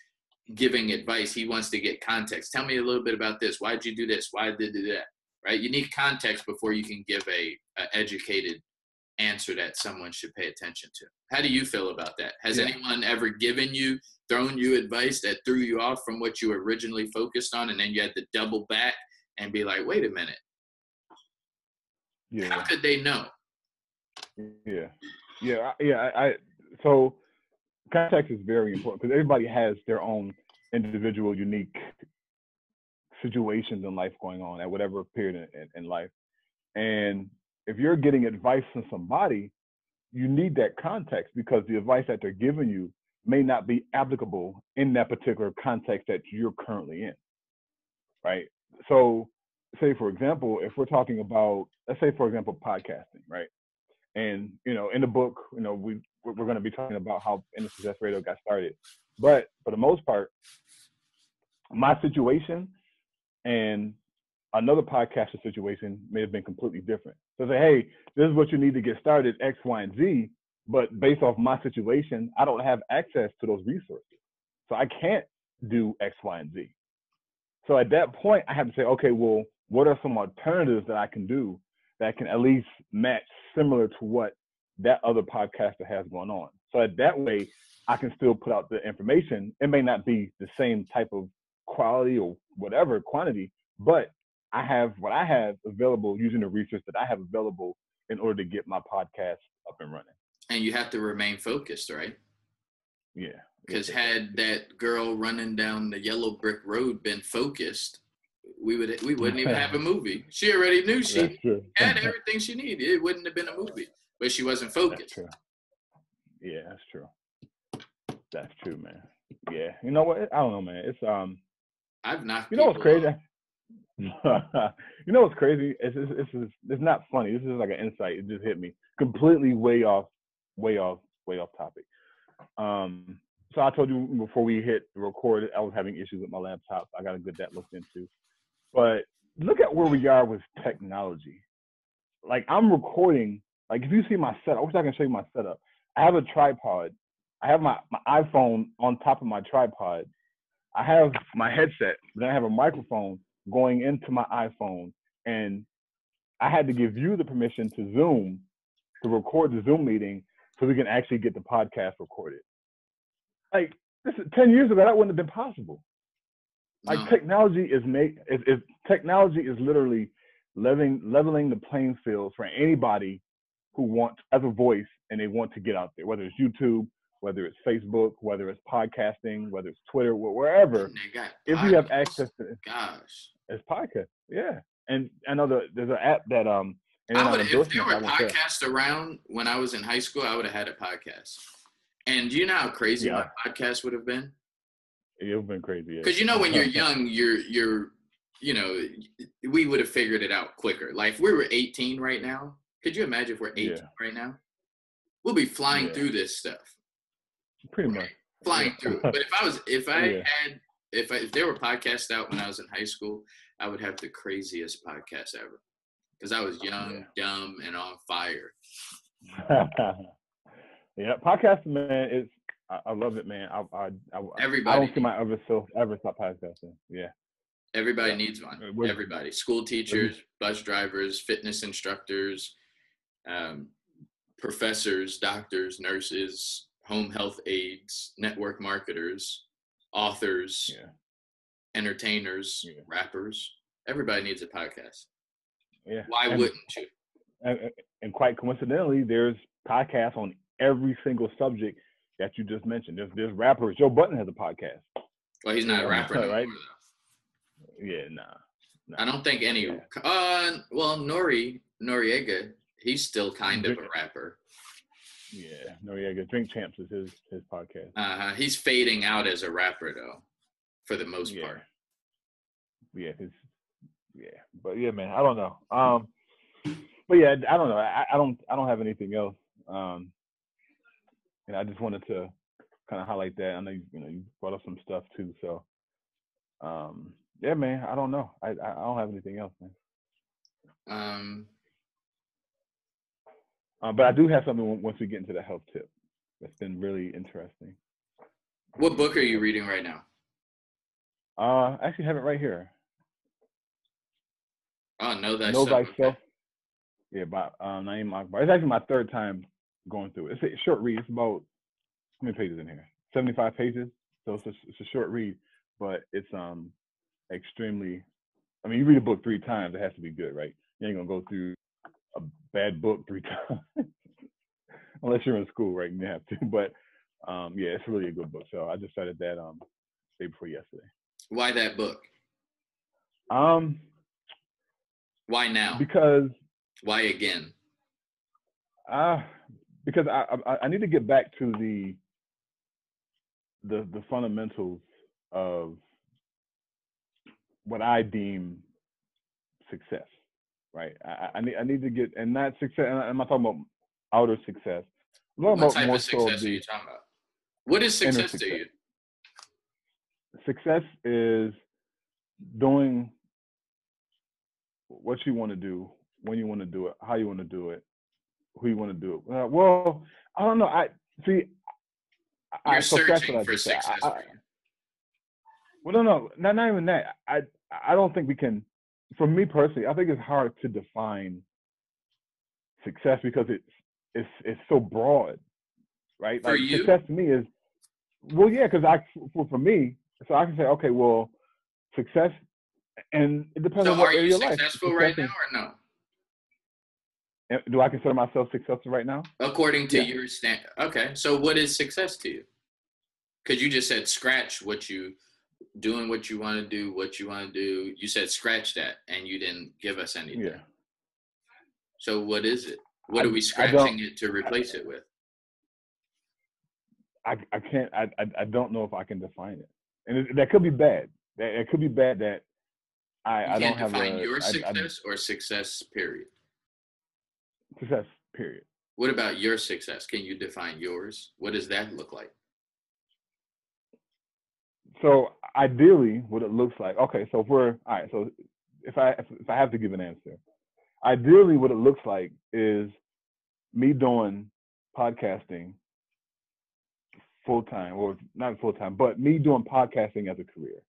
S3: giving advice, he wants to get context. Tell me a little bit about this. Why did you do this? Why did you do that? Right? You need context before you can give a educated answer that someone should pay attention to. How do you feel about that? Has anyone ever thrown you advice that threw you off from what you originally focused on, and then you had to double back and be like, wait a minute. Yeah. How could they know?
S2: So context is very important because everybody has their own individual, unique situations in life going on at whatever period in life. And if you're getting advice from somebody, you need that context because the advice that they're giving you may not be applicable in that particular context that you're currently in, right? So say, for example, if we're talking about, let's say, for example, podcasting, right? And, in the book, we're going to be talking about how Indie Success Radio got started. But for the most part, my situation and another podcaster situation may have been completely different. So say, hey, this is what you need to get started, X, Y, and Z. But based off my situation, I don't have access to those resources. So I can't do X, Y, and Z. So at that point, I have to say, okay, well, what are some alternatives that I can do that can at least match similar to what that other podcaster has going on? So that way, I can still put out the information. It may not be the same type of quality or whatever quantity, but I have what I have available using the research that I have available in order to get my podcast up and running.
S3: And you have to remain focused, right?
S2: Yeah.
S3: Because had that girl running down the yellow brick road been focused, we wouldn't even have a movie. She already knew she had everything she needed. It wouldn't have been a movie, but she wasn't focused.
S2: That's true. Yeah, that's true. That's true, man. Yeah. You know what? I don't know, man. It's
S3: I've knocked.
S2: You know what's crazy? You know what's crazy? It's not funny. This is like an insight. It just hit me completely way off topic. So I told you before we hit record, I was having issues with my laptop. I got to get that looked into. But look at where we are with technology. Like, I'm recording. Like, if you see my setup, I wish I can show you my setup. I have a tripod. I have my iPhone on top of my tripod. I have my headset, then I have a microphone going into my iPhone, and I had to give you the permission to Zoom, to record the Zoom meeting so we can actually get the podcast recorded. Like, this is 10 years ago, that wouldn't have been possible. Like, technology is literally leveling the playing field for anybody who wants, as a voice, and they want to get out there, whether it's YouTube, whether it's Facebook, whether it's podcasting, whether it's Twitter, wherever. If you have access to it, it's podcast. Yeah. And I know there's an app that
S3: if there were podcasts around when I was in high school, I would have had a podcast. And do you know how crazy my podcast would have been?
S2: It would have been crazy.
S3: Because when you're young, we would have figured it out quicker. Like, if we were 18 right now, could you imagine if we're 18 right now? We'll be flying through this stuff.
S2: Pretty much
S3: flying through. But if there were podcasts out when I was in high school, I would have the craziest podcast ever. Because I was young, dumb, and on fire.
S2: Yeah, podcasting, man, I love it, man. I don't see my ever stop podcasting. Yeah.
S3: Everybody needs one. Everybody. School teachers, bus drivers, fitness instructors, professors, doctors, nurses, home health aides, network marketers, authors, entertainers, rappers. Everybody needs a podcast.
S2: Yeah.
S3: Why wouldn't you?
S2: And quite coincidentally, there's podcasts on every single subject that you just mentioned. There's rappers. Joe Budden has a podcast.
S3: Well, he's not a rapper no
S2: right?
S3: more, though.
S2: Yeah, nah.
S3: I don't think any. Well, Noriega, he's still kind of a rapper.
S2: Yeah, Noriega. Drink Champs is his podcast.
S3: He's fading out as a rapper though, for the most part.
S2: Yeah, but yeah, man, I don't know. But yeah, I don't know. I don't have anything else. And I just wanted to kind of highlight that. I know you brought up some stuff too. So, yeah, man, I don't know. I don't have anything else, man. But I do have something once we get into the health tip. That's been really interesting.
S3: What book are you reading right now?
S2: I actually have it right here.
S3: Oh, Know Thyself.
S2: Know Thyself. Okay. Yeah, by Naeem Akbar. It's actually my third time going through it. It's a short read. It's about, how many pages in here? 75 pages. So it's a short read, but it's extremely. I mean, you read a book 3 times, it has to be good, right? You ain't gonna go through a bad book 3 times, unless you're in school, right? You have to. But yeah, it's really a good book. So I just started that day before yesterday.
S3: Why that book? Why now?
S2: Because.
S3: Why again?
S2: Because I need to get back to the fundamentals of what I deem success, right? I need to get, and not success. And I'm not talking about outer success.
S3: What type of success are you talking about? What is success to you?
S2: Success is doing what you want to do, when you want to do it, how you want to do it, who you want to do it. Well, I don't know.
S3: You're searching for success.
S2: Well, no, not even that. I don't think we can. For me personally, I think it's hard to define success because it's so broad, right?
S3: For you?
S2: Success to me is, well, yeah, because for me, so I can say, okay, well, success, and it depends on what area of your life.
S3: So are you successful right now or no?
S2: Do I consider myself successful right now?
S3: According to your stand. Okay, so what is success to you? Because you just said scratch doing what you want to do, what you want to do. You said scratch that, and you didn't give us anything.
S2: Yeah.
S3: So what is it? What are we scratching it to replace it with?
S2: I can't. I don't know if I can define it, and that could be bad. It could be bad that I don't have.
S3: You can't define your success or success period.
S2: Success period.
S3: What about your success? Can you define yours? What does that look like?
S2: So ideally, what it looks like. Okay, so if I have to give an answer, ideally, what it looks like is me doing podcasting full time, or not full time, but me doing podcasting as a career.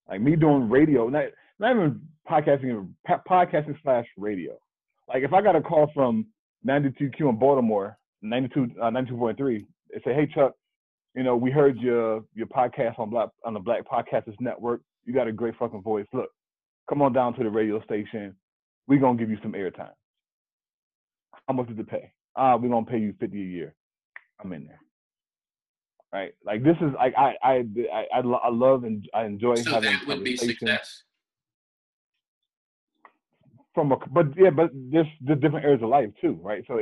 S2: Like me doing radio, not even podcasting / radio. Like if I got a call from 92Q in Baltimore, 92.3, they say, "Hey Chuck, we heard your podcast on the Black Podcasters Network. You got a great fucking voice. Look, come on down to the radio station. We're gonna give you some airtime. How much does it pay? We're gonna pay you $50 a year. I'm in there. Right? Like this is like I love and I enjoy
S3: so
S2: having
S3: that would be success.
S2: But there's different areas of life too, right? So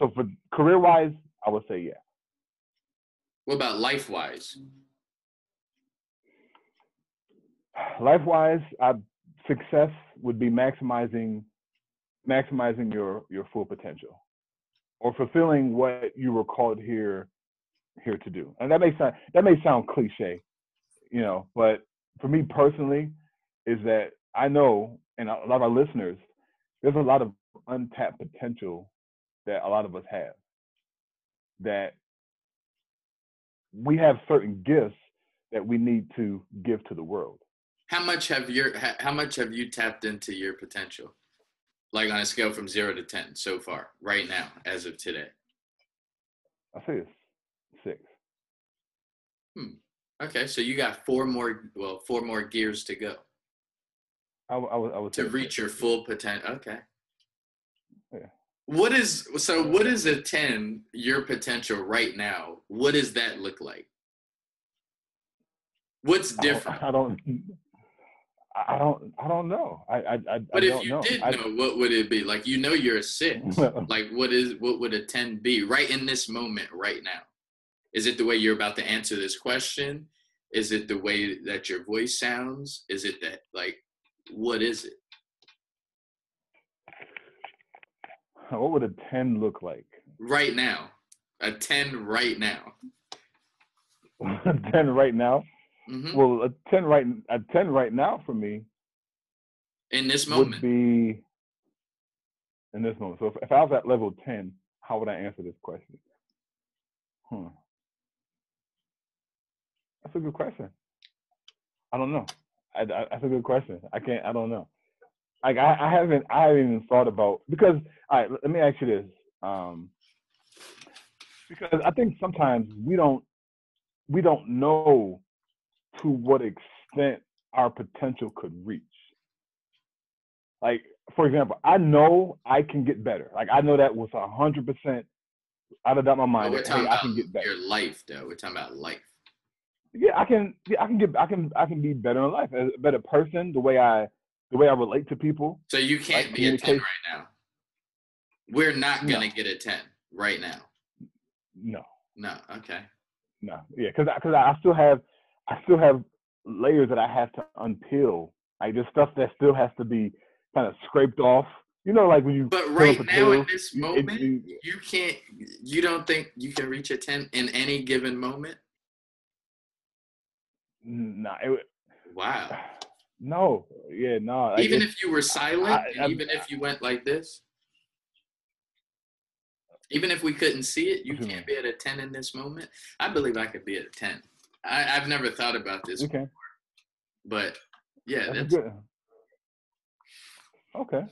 S2: so for career wise, I would say yeah.
S3: What about life wise?
S2: Life wise, success would be maximizing your full potential, or fulfilling what you were called here to do. And that may sound cliche, but for me personally, is that I know, and a lot of our listeners, there's a lot of untapped potential that a lot of us have. That we have certain gifts that we need to give to the world.
S3: How much have you tapped into your potential? Like on a scale from 0 to 10 so far, right now, as of today?
S2: I say it's 6.
S3: Okay, so you got four more gears to go
S2: I would
S3: to
S2: say
S3: reach
S2: 6.
S3: your full potential. Okay.
S2: Yeah.
S3: What is a 10, your potential right now? What does that look like? What's different?
S2: I don't know. I
S3: But if
S2: don't
S3: you
S2: know.
S3: did know, what would it be? Like, you're a 6. Like, what would a 10 be right in this moment, right now? Is it the way you're about to answer this question? Is it the way that your voice sounds? Is it that, like, what is it?
S2: What would a 10 look like?
S3: Right now. A 10 right now.
S2: A 10 right now?
S3: Mm-hmm.
S2: Well, a 10 right now for me
S3: In this
S2: would
S3: moment.
S2: be in this moment. So if I was at level 10, how would I answer this question? That's a good question. I don't know. That's a good question. I don't know. Like I haven't even thought about, because all right, let me ask you this. Because I think sometimes we don't know to what extent our potential could reach. Like, for example, I know I can get better. Like, I know that with 100% out of my mind.
S3: We're
S2: That,
S3: talking
S2: hey, I
S3: about
S2: can get better.
S3: your life, though. We're talking about life.
S2: Yeah, I can be better in life, as a better person. The way I relate to people.
S3: So you can't
S2: like,
S3: be a 10 right now. We're not gonna get a 10 right now.
S2: No.
S3: No. Okay.
S2: No. Yeah, because I still have layers that I have to unpeel. Like, there's stuff that still has to be kind of scraped off. You know, like when you.
S3: But right now, in this moment, you can't. You don't think you can reach a 10 in any given moment?
S2: Nah.
S3: Wow.
S2: No. Yeah. No. Like,
S3: Even if you were silent, and even if you went like this, even if we couldn't see it, you can't be at a 10 in this moment. I believe I could be at a 10. I've never thought about this before, but yeah, that's
S2: good. Okay.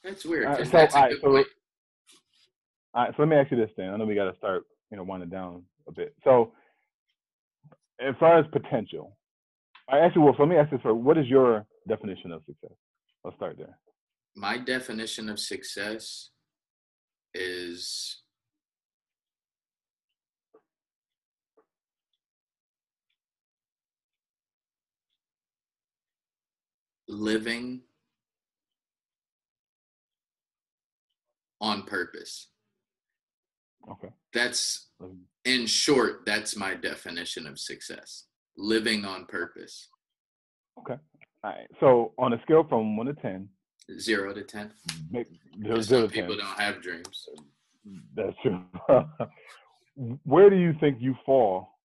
S3: That's weird.
S2: All
S3: That's a good point.
S2: All right, so let me ask you this thing. I know we got to start, winding down a bit. So, as far as potential, so let me ask this first. What is your definition of success? Let's start there.
S3: My definition of success is living on purpose.
S2: Okay.
S3: That's, in short, that's my definition of success. Living on purpose.
S2: Okay. All right. So on a scale from 1 to 10.
S3: 0 to 10.
S2: Some
S3: people don't have dreams.
S2: That's true. Where do you think you fall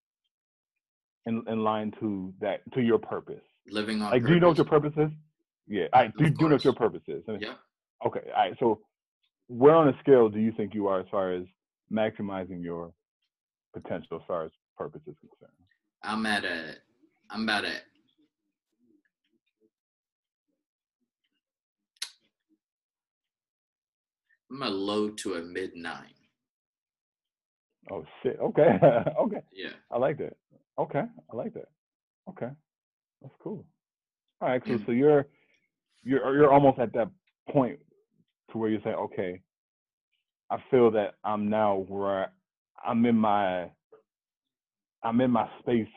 S2: in line to your purpose?
S3: Living on purpose.
S2: Do you know what your purpose is? Yeah. All right. Do you know what your purpose is?
S3: Yeah.
S2: Okay. All right. So where on a scale do you think you are as far as maximizing your potential as far as purpose is concerned?
S3: I'm a low to a mid 9.
S2: Oh shit. Okay. Okay.
S3: Yeah.
S2: I like that. Okay. I like that. Okay. That's cool. All right. So you're almost at that point to where you say, okay, I feel that I'm now where I'm in my space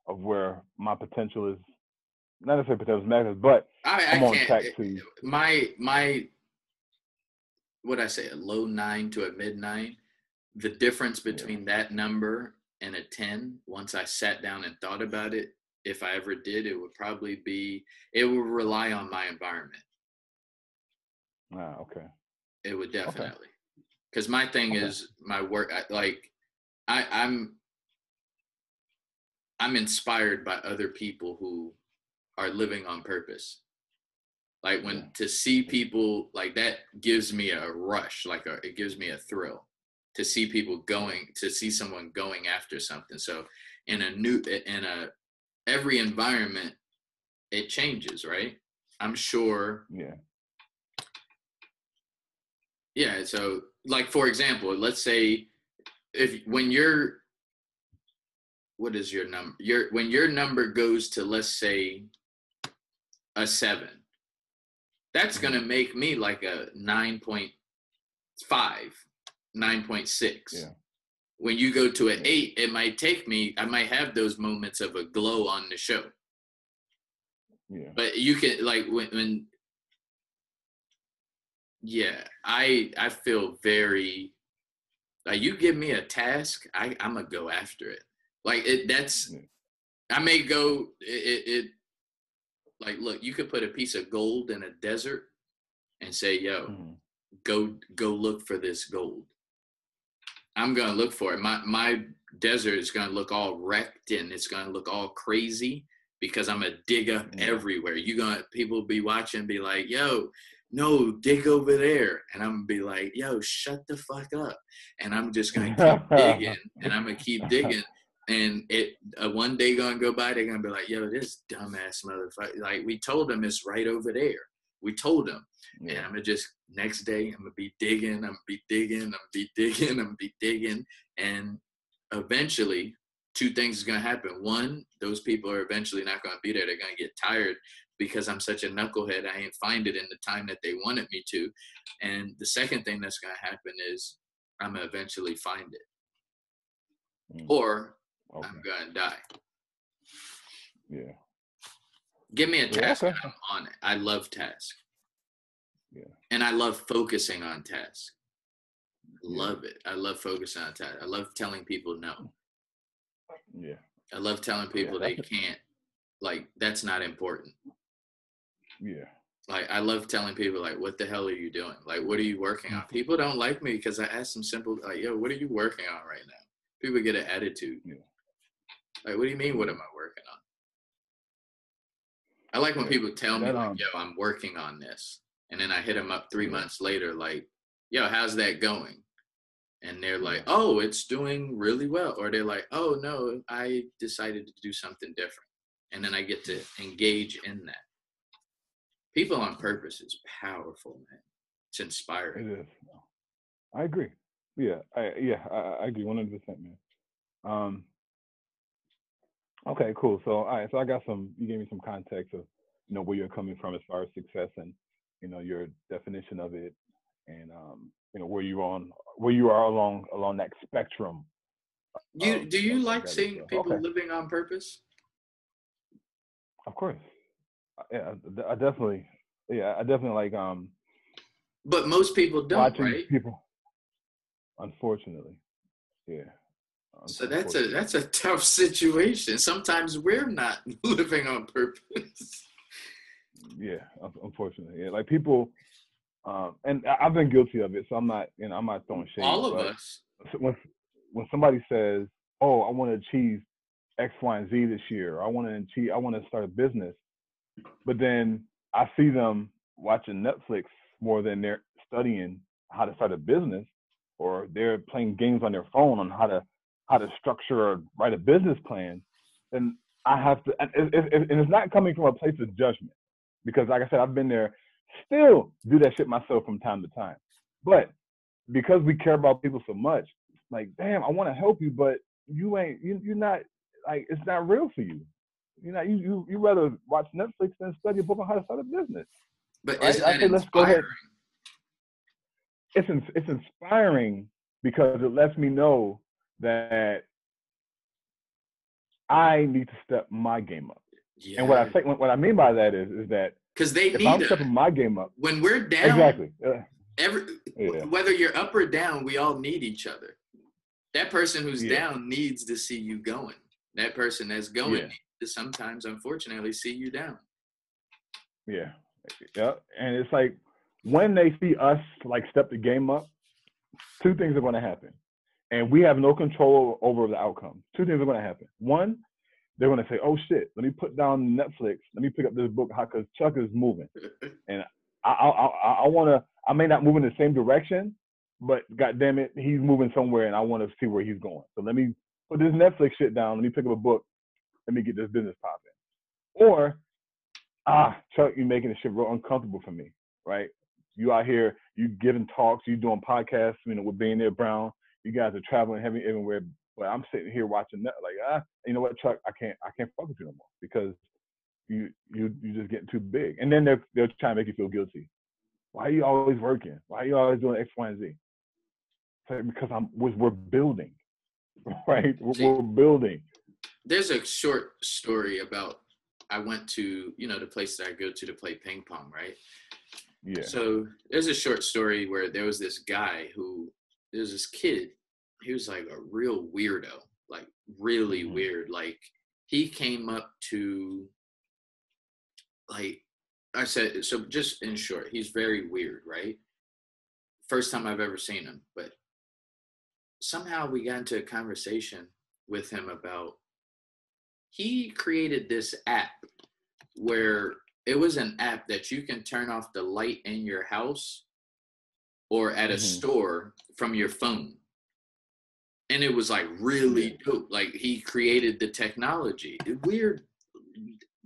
S2: of where my potential is, not necessarily potential matters, but I'm on track to
S3: my what I say, a low 9 to a mid 9. The difference between that number and a 10, once I sat down and thought about it, if I ever did, it would rely on my environment.
S2: Okay.
S3: It would definitely. Because my thing is my work. I'm inspired by other people who are living on purpose. Like to see people like that gives me a rush, it gives me a thrill to see someone going after something. So in every environment, it changes, right? I'm sure.
S2: Yeah.
S3: Yeah. So, like, for example, let's say what is your number? When your number goes to, let's say, a 7, that's going to make me like a 9.5, 9.6.
S2: Yeah.
S3: When you go to an 8, I might have those moments of a glow on the show.
S2: Yeah.
S3: But you can, like, when I feel very, like, you give me a task, I'm gonna go after it. Like, I may go, like, look, you could put a piece of gold in a desert and say, yo, go look for this gold. I'm gonna look for it. My desert is gonna look all wrecked and it's gonna look all crazy because I'm gonna dig up everywhere. People will be watching and be like, yo, no, dig over there. And I'm gonna be like, yo, shut the fuck up. And I'm just gonna keep digging, and I'm gonna keep digging. And one day gonna go by, they're gonna be like, yo, this dumbass motherfucker. Like, we told him it's right over there. We told him. And I'm gonna just, next day, I'm gonna be digging, I'm gonna be digging, I'm gonna be digging, I'm gonna be digging. And eventually, 2 things is gonna happen. One, those people are eventually not gonna be there. They're gonna get tired because I'm such a knucklehead. I ain't find it in the time that they wanted me to. And the second thing that's gonna happen is I'm gonna eventually find it. Or I'm gonna die.
S2: Yeah.
S3: Give me a task and I'm on it. I love tasks.
S2: Yeah.
S3: And I love focusing on tasks. Love it. I love focusing on tasks. I love telling people no.
S2: Yeah.
S3: I love telling people they can't. Like, that's not important.
S2: Yeah.
S3: Like, I love telling people, like, what the hell are you doing? Like, what are you working on? People don't like me because I ask them simple, like, yo, what are you working on right now? People get an attitude.
S2: Yeah.
S3: Like, what do you mean, what am I working on? I like when people tell me, like, yo, I'm working on this. And then I hit them up 3 months later, like, yo, how's that going? And they're like, oh, it's doing really well. Or they're like, oh, no, I decided to do something different. And then I get to engage in that. People on purpose is powerful, man. It's inspiring.
S2: It is. I agree. Yeah, I agree 100%, man. Okay, cool. So, all right, so you gave me some context of, where you're coming from as far as success and, your definition of it, and where you are along that spectrum.
S3: Do you like seeing people living on purpose?
S2: Of course. Yeah, I definitely like
S3: but most people don't,
S2: watching
S3: right?
S2: People, unfortunately. Yeah.
S3: So that's a tough situation. Sometimes we're not living on purpose.
S2: Yeah, unfortunately. Yeah, like people, and I've been guilty of it, so I'm not throwing shade.
S3: All of us.
S2: When somebody says, "Oh, I want to achieve X, Y, and Z this year," or I want to start a business, but then I see them watching Netflix more than they're studying how to start a business, or they're playing games on their phone on how to structure or write a business plan, then I have to, and it's not coming from a place of judgment, because like I said, I've been there, still do that shit myself from time to time. But because we care about people so much, like, damn, I want to help you, but you're not, like, it's not real for you. You rather watch Netflix than study a book on how to start a business.
S3: But
S2: right?
S3: Isn't that inspiring?
S2: Let's go ahead. It's inspiring because it lets me know that I need to step my game up. Yeah. And what I mean by that is that
S3: because they
S2: if I'm stepping my game up,
S3: when we're down,
S2: exactly.
S3: Whether you're up or down, we all need each other. That person who's down needs to see you going. That person that's going needs to sometimes, unfortunately, see you down.
S2: Yeah. And it's like when they see us like step the game up, 2 things are going to happen. And we have no control over the outcome. 2 things are going to happen. One, they're going to say, oh shit, let me put down Netflix. Let me pick up this book because Chuck is moving. And I may not move in the same direction, but goddamn it, he's moving somewhere and I want to see where he's going. So let me put this Netflix shit down. Let me pick up a book. Let me get this business popping. Or Chuck, you're making this shit real uncomfortable for me, right? You out here, you giving talks, you doing podcasts, with Billionaire Brown. You guys are traveling heavy everywhere, but I'm sitting here watching that, like, you know what, Chuck, I can't fuck with you no more because you just getting too big. And then they'll try to make you feel guilty. Why are you always working? Why are you always doing X, Y, and Z? Like, because we're building, right? We're building.
S3: There's a short story about, I went to, the place that I go to play ping pong, right?
S2: Yeah.
S3: So there's a short story where there was this kid, he was like a real weirdo, like really weird. Like he came up to, like I said, so just in short, he's very weird, right? First time I've ever seen him, but somehow we got into a conversation with him about, he created this app where it was an app that you can turn off the light in your house or at a store from your phone. And it was like really dope. Like he created the technology. Weird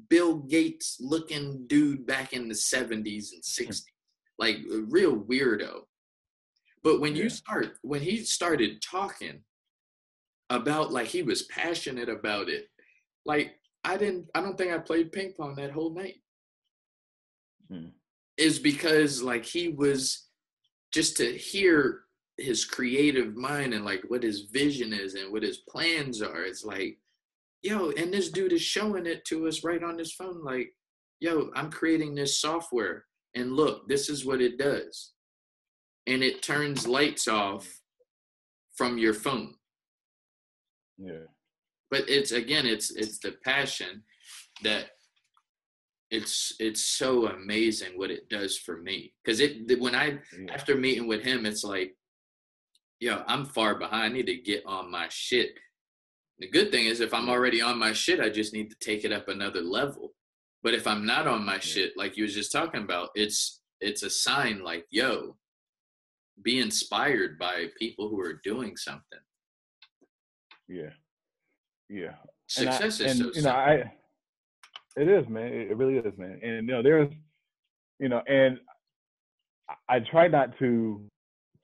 S3: Bill Gates looking dude back in the 70s and 60s. Like a real weirdo. But when he started talking about, like, he was passionate about it. Like I don't think I played ping pong that whole night. Is because like he was, just to hear his creative mind and like what his vision is and what his plans are. It's like, yo, and this dude is showing it to us right on his phone. Like, yo, I'm creating this software and look, this is what it does. And it turns lights off from your phone.
S2: Yeah.
S3: But it's the passion that it's so amazing what it does for me. Because after meeting with him, it's like, yo, I'm far behind. I need to get on my shit. The good thing is if I'm already on my shit, I just need to take it up another level. But if I'm not on my shit, like you was just talking about, it's a sign like, yo, be inspired by people who are doing something.
S2: Yeah. Yeah.
S3: Success is so simple.
S2: It is, man. It really is, man. And there's, and I try not to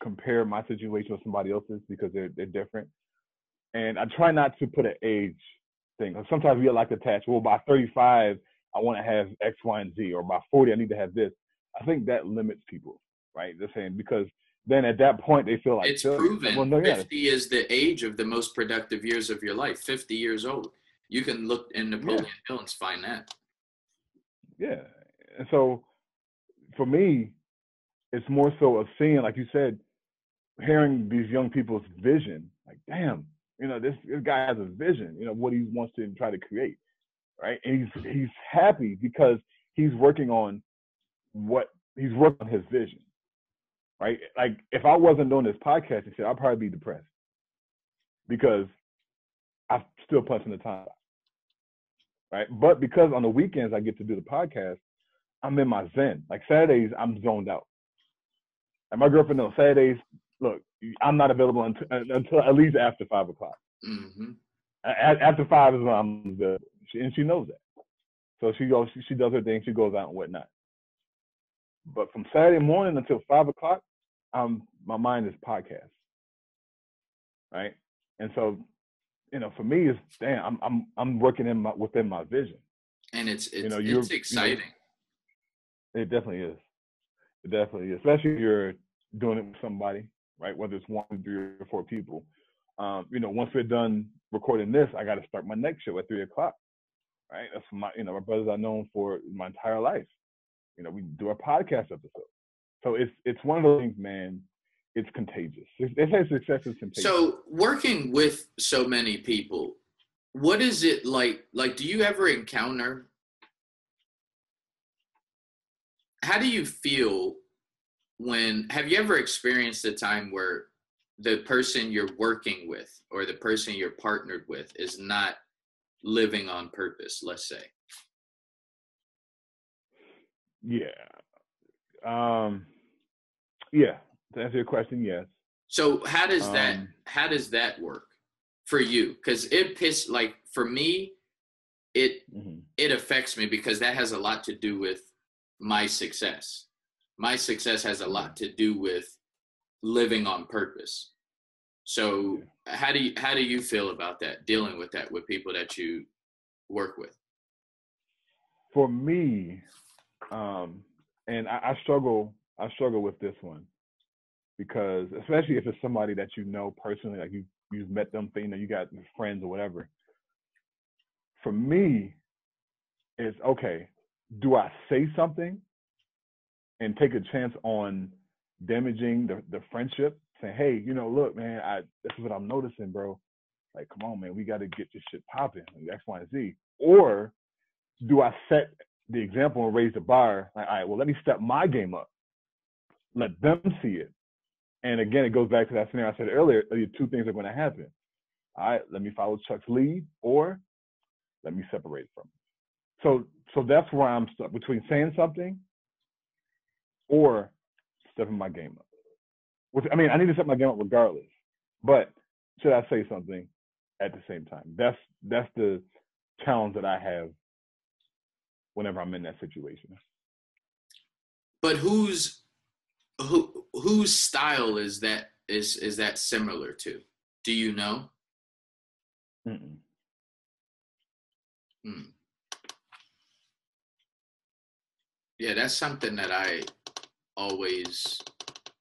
S2: compare my situation with somebody else's because they're different. And I try not to put an age thing. Sometimes we get like attached. Well, by 35, I want to have X, Y, and Z, or by 40, I need to have this. I think that limits people, right? They're saying, because then at that point they feel like
S3: it's proven. 50 is the age of the most productive years of your life. 50 years old. You can look in Napoleon Hill and find that.
S2: Yeah. And so for me, it's more so of seeing, like you said, hearing these young people's vision. Like, damn, this guy has a vision, what he wants to try to create, right? And he's happy because he's working on his vision, right? Like, if I wasn't doing this podcast and shit, I'd probably be depressed because I'm still punching the time, right? But because on the weekends I get to do the podcast, I'm in my zen. Like Saturdays, I'm zoned out. And my girlfriend knows Saturdays, look, I'm not available until at least after 5 o'clock.
S3: Mm-hmm.
S2: After 5 is when I'm available. And she knows that. So she does her thing, she goes out and whatnot. But from Saturday morning until 5 o'clock, my mind is podcast. Right? And so, for me, it's damn, I'm working within my vision.
S3: And it's exciting.
S2: It definitely is. It definitely is. Especially if you're doing it with somebody, right? Whether it's 1, 3, or 4 people. Once we're done recording this, I got to start my next show at 3 o'clock, right? That's my brothers I've known for my entire life. We do a podcast episode. So it's one of those things, man. It's contagious. They say success is contagious.
S3: So working with so many people, what is it like? Like, do you ever encounter? How do you feel have you ever experienced a time where the person you're working with or the person you're partnered with is not living on purpose, let's say?
S2: Yeah. Yeah. To answer your question, yes.
S3: So how does that work for you? Because for me, it affects me because that has a lot to do with my success. My success has a lot to do with living on purpose. So how do you feel about that, dealing with that with people that you work with?
S2: For me, and I struggle with this one, because especially if it's somebody that you know personally, like you've met them, you know, you got friends or whatever. For me, it's okay, do I say something and take a chance on damaging the friendship, saying, hey, you know, look, man, this is what I'm noticing, bro. Like, come on, man, we got to get this shit popping, like X, Y, and Z. Or do I set the example and raise the bar? Like, all right, well, let me step my game up. Let them see it. And again, it goes back to that scenario I said earlier. Two things are going to happen. All right, let me follow Chuck's lead, or let me separate from it. So that's where I'm stuck, between saying something or stepping my game up. Which, I mean, I need to step my game up regardless. But should I say something at the same time? That's the challenge that I have whenever I'm in that situation.
S3: But whose style is that similar to? Do you know?
S2: Mm-mm.
S3: Yeah, that's something that I always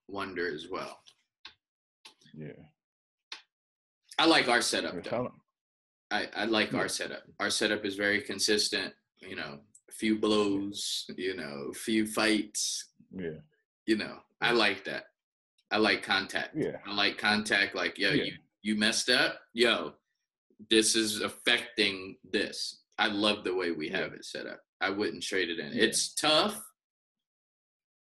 S3: wonder as well.
S2: Yeah.
S3: I like our setup though. I like our setup. Our setup is very consistent, you know, a few blows, you know, a few fights.
S2: Yeah.
S3: You know, I like that. I like contact.
S2: Yeah.
S3: I like contact, like, yo, you messed up. Yo, this is affecting this. I love the way we have it set up. I wouldn't trade it in. Yeah. It's tough.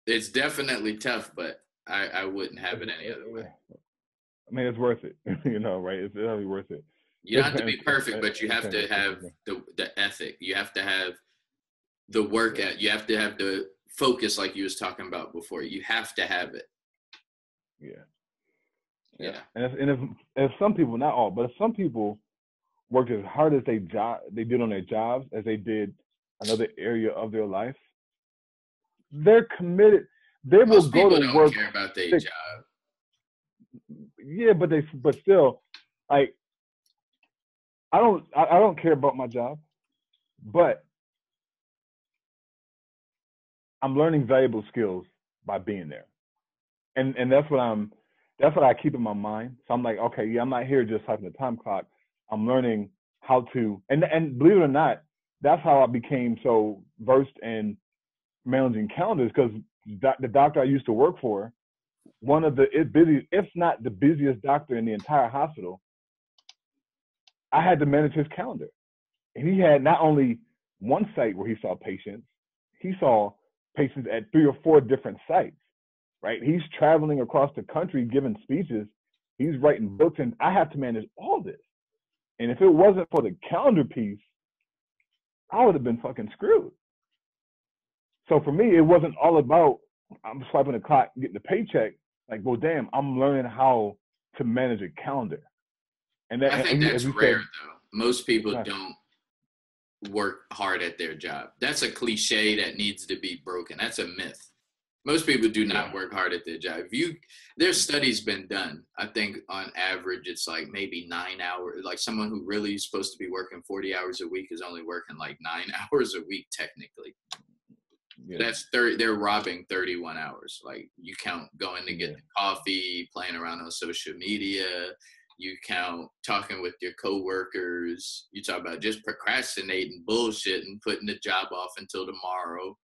S3: It's definitely tough, but I wouldn't have it any other way.
S2: I mean, it's worth it, you know, right? It's really worth it.
S3: You don't have to be perfect, but you have to have the ethic. You have to have the work at. You have to have the focus, like you was talking about before. You have to have it. Yeah.
S2: And if some people, not all, but if some people worked as hard as they did on their jobs as they did another area of their life, they're committed. They will go to work. Most people don't
S3: care about their job.
S2: Yeah, but still, like, I don't care about my job, but I'm learning valuable skills by being there, and that's what I keep in my mind. So I'm like, okay, yeah, I'm not here just having a time clock. I'm learning how to, and believe it or not, that's how I became so versed in managing calendars, because the doctor I used to work for, one of the busiest, if not the busiest doctor in the entire hospital, I had to manage his calendar. And he had not only one site where he saw patients, he saw patients at 3 or 4 different sites, right? He's traveling across the country giving speeches. He's writing books, and I have to manage all this. And if it wasn't for the calendar piece, I would have been fucking screwed. So for me, it wasn't all about I'm swiping the clock, getting the paycheck. Like, well, damn, I'm learning how to manage a calendar.
S3: And I think that's rare, though. Most people don't work hard at their job. That's a cliche that needs to be broken. That's a myth. Most people do not work hard at their job. There's studies been done. I think on average, it's like maybe 9 hours. Like someone who really is supposed to be working 40 hours a week is only working like 9 hours a week, technically. Yeah. That's they're robbing 31 hours. Like you count going to get the coffee, playing around on social media. You count talking with your coworkers. You talk about just procrastinating, bullshit, and putting the job off until tomorrow.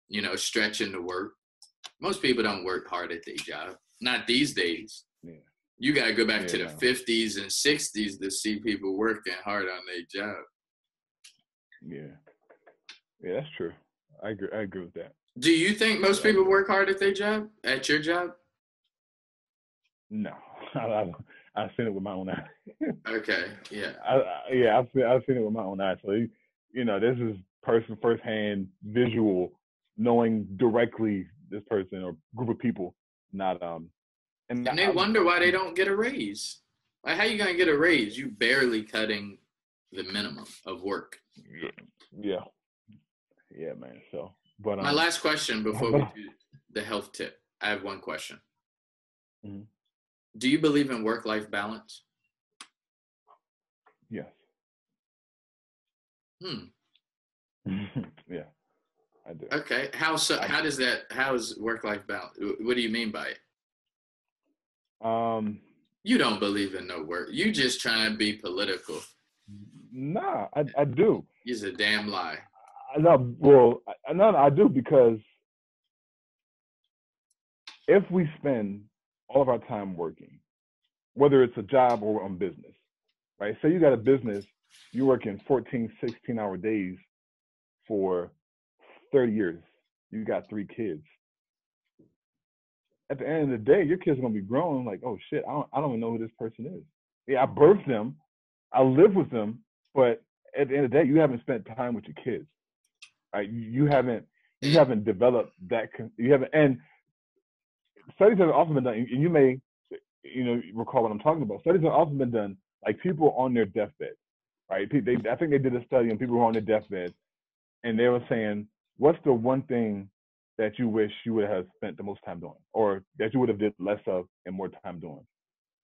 S3: You know, stretching the work. Most people don't work hard at their job. Not these days. Yeah. You got to go back to the 50s and 60s to see people working hard on their job.
S2: Yeah. Yeah, that's true. I agree with that.
S3: Do you think most people work hard at their job? At your job?
S2: No. I've seen it with my own eyes.
S3: Okay, yeah.
S2: I've seen it with my own eyes. So, you know, this is firsthand visual, knowing directly this person or group of people, not
S3: and they wonder why they don't get a raise. Like, how you gonna get a raise? You barely cutting the minimum of work.
S2: Yeah, man. So, but
S3: my last question before we do the health tip, I have one question. Mm-hmm. Do you believe in work-life balance?
S2: Yes. Yeah, I do.
S3: Okay. How so? How is work-life balance? What do you mean by it? You don't believe in no work. You just trying to be political.
S2: Nah, I do.
S3: It's a damn lie.
S2: No, well, I do, because if we spend all of our time working, whether it's a job or on business, right? Say you got a business, you're working 14, 16-hour days for 30 years. You got 3 kids. At the end of the day, your kids are gonna be grown. Like, oh shit, I don't even know who this person is. Yeah, I birthed them, I live with them, but at the end of the day, you haven't spent time with your kids, right? You haven't developed that. You haven't, and studies have often been done, and you may, recall what I'm talking about. Studies have often been done, like people on their deathbed, right? I think they did a study on people who are on their deathbed, and they were saying, what's the one thing that you wish you would have spent the most time doing, or that you would have did less of and more time doing?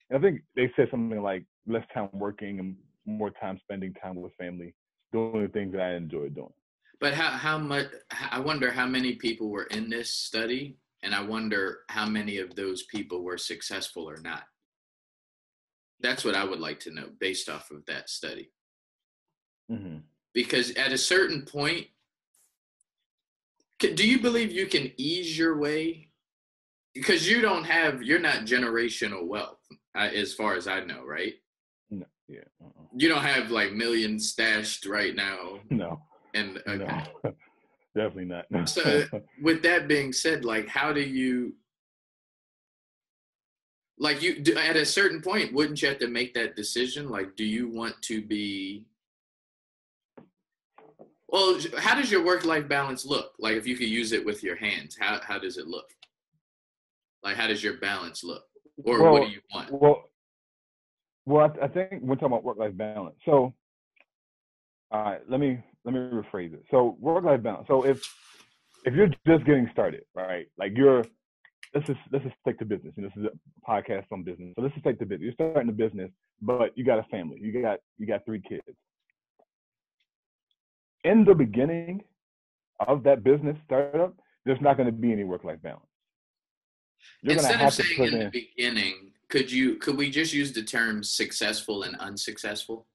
S2: And I think they said something like less time working and more time spending time with family, doing the things that I enjoy doing.
S3: But how much? I wonder how many people were in this study, and I wonder how many of those people were successful or not. That's what I would like to know based off of that study. Mm-hmm. Because at a certain point, do you believe you can ease your way? Because you're not generational wealth, as far as I know, right?
S2: No, yeah.
S3: You don't have like millions stashed right now.
S2: No.
S3: And okay.
S2: No, definitely not.
S3: So with that being said, like, how do you, like, at a certain point, wouldn't you have to make that decision? Like, do you want to be, well, how does your work-life balance look? Like, if you could use it with your hands, how does it look? Like, how does your balance look? Or what do you want?
S2: Well, I think we're talking about work-life balance. So, all right, let me rephrase it. So, work-life balance. So, if you're just getting started, right? Like let's just take the business. And this is a podcast on business. So let's just take the business. You're starting a business, but you got a family. You got 3 kids. In the beginning of that business startup, there's not going to be any work-life balance.
S3: Instead of saying in the beginning, could we just use the terms successful and unsuccessful?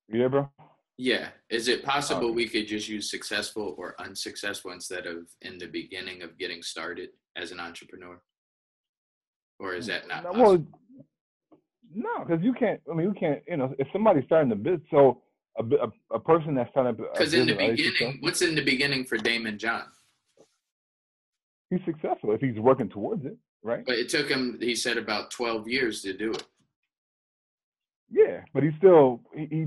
S2: Yeah, bro?
S3: Yeah. Is it possible we could just use successful or unsuccessful instead of in the beginning of getting started as an entrepreneur? Or is that not possible?
S2: Well, no, because you can't, if somebody's starting a business, so a person that's starting a business.
S3: Because in the beginning, what's in the beginning for Damon John?
S2: He's successful if he's working towards it, right?
S3: But it took him, he said, about 12 years to do it.
S2: Yeah, but he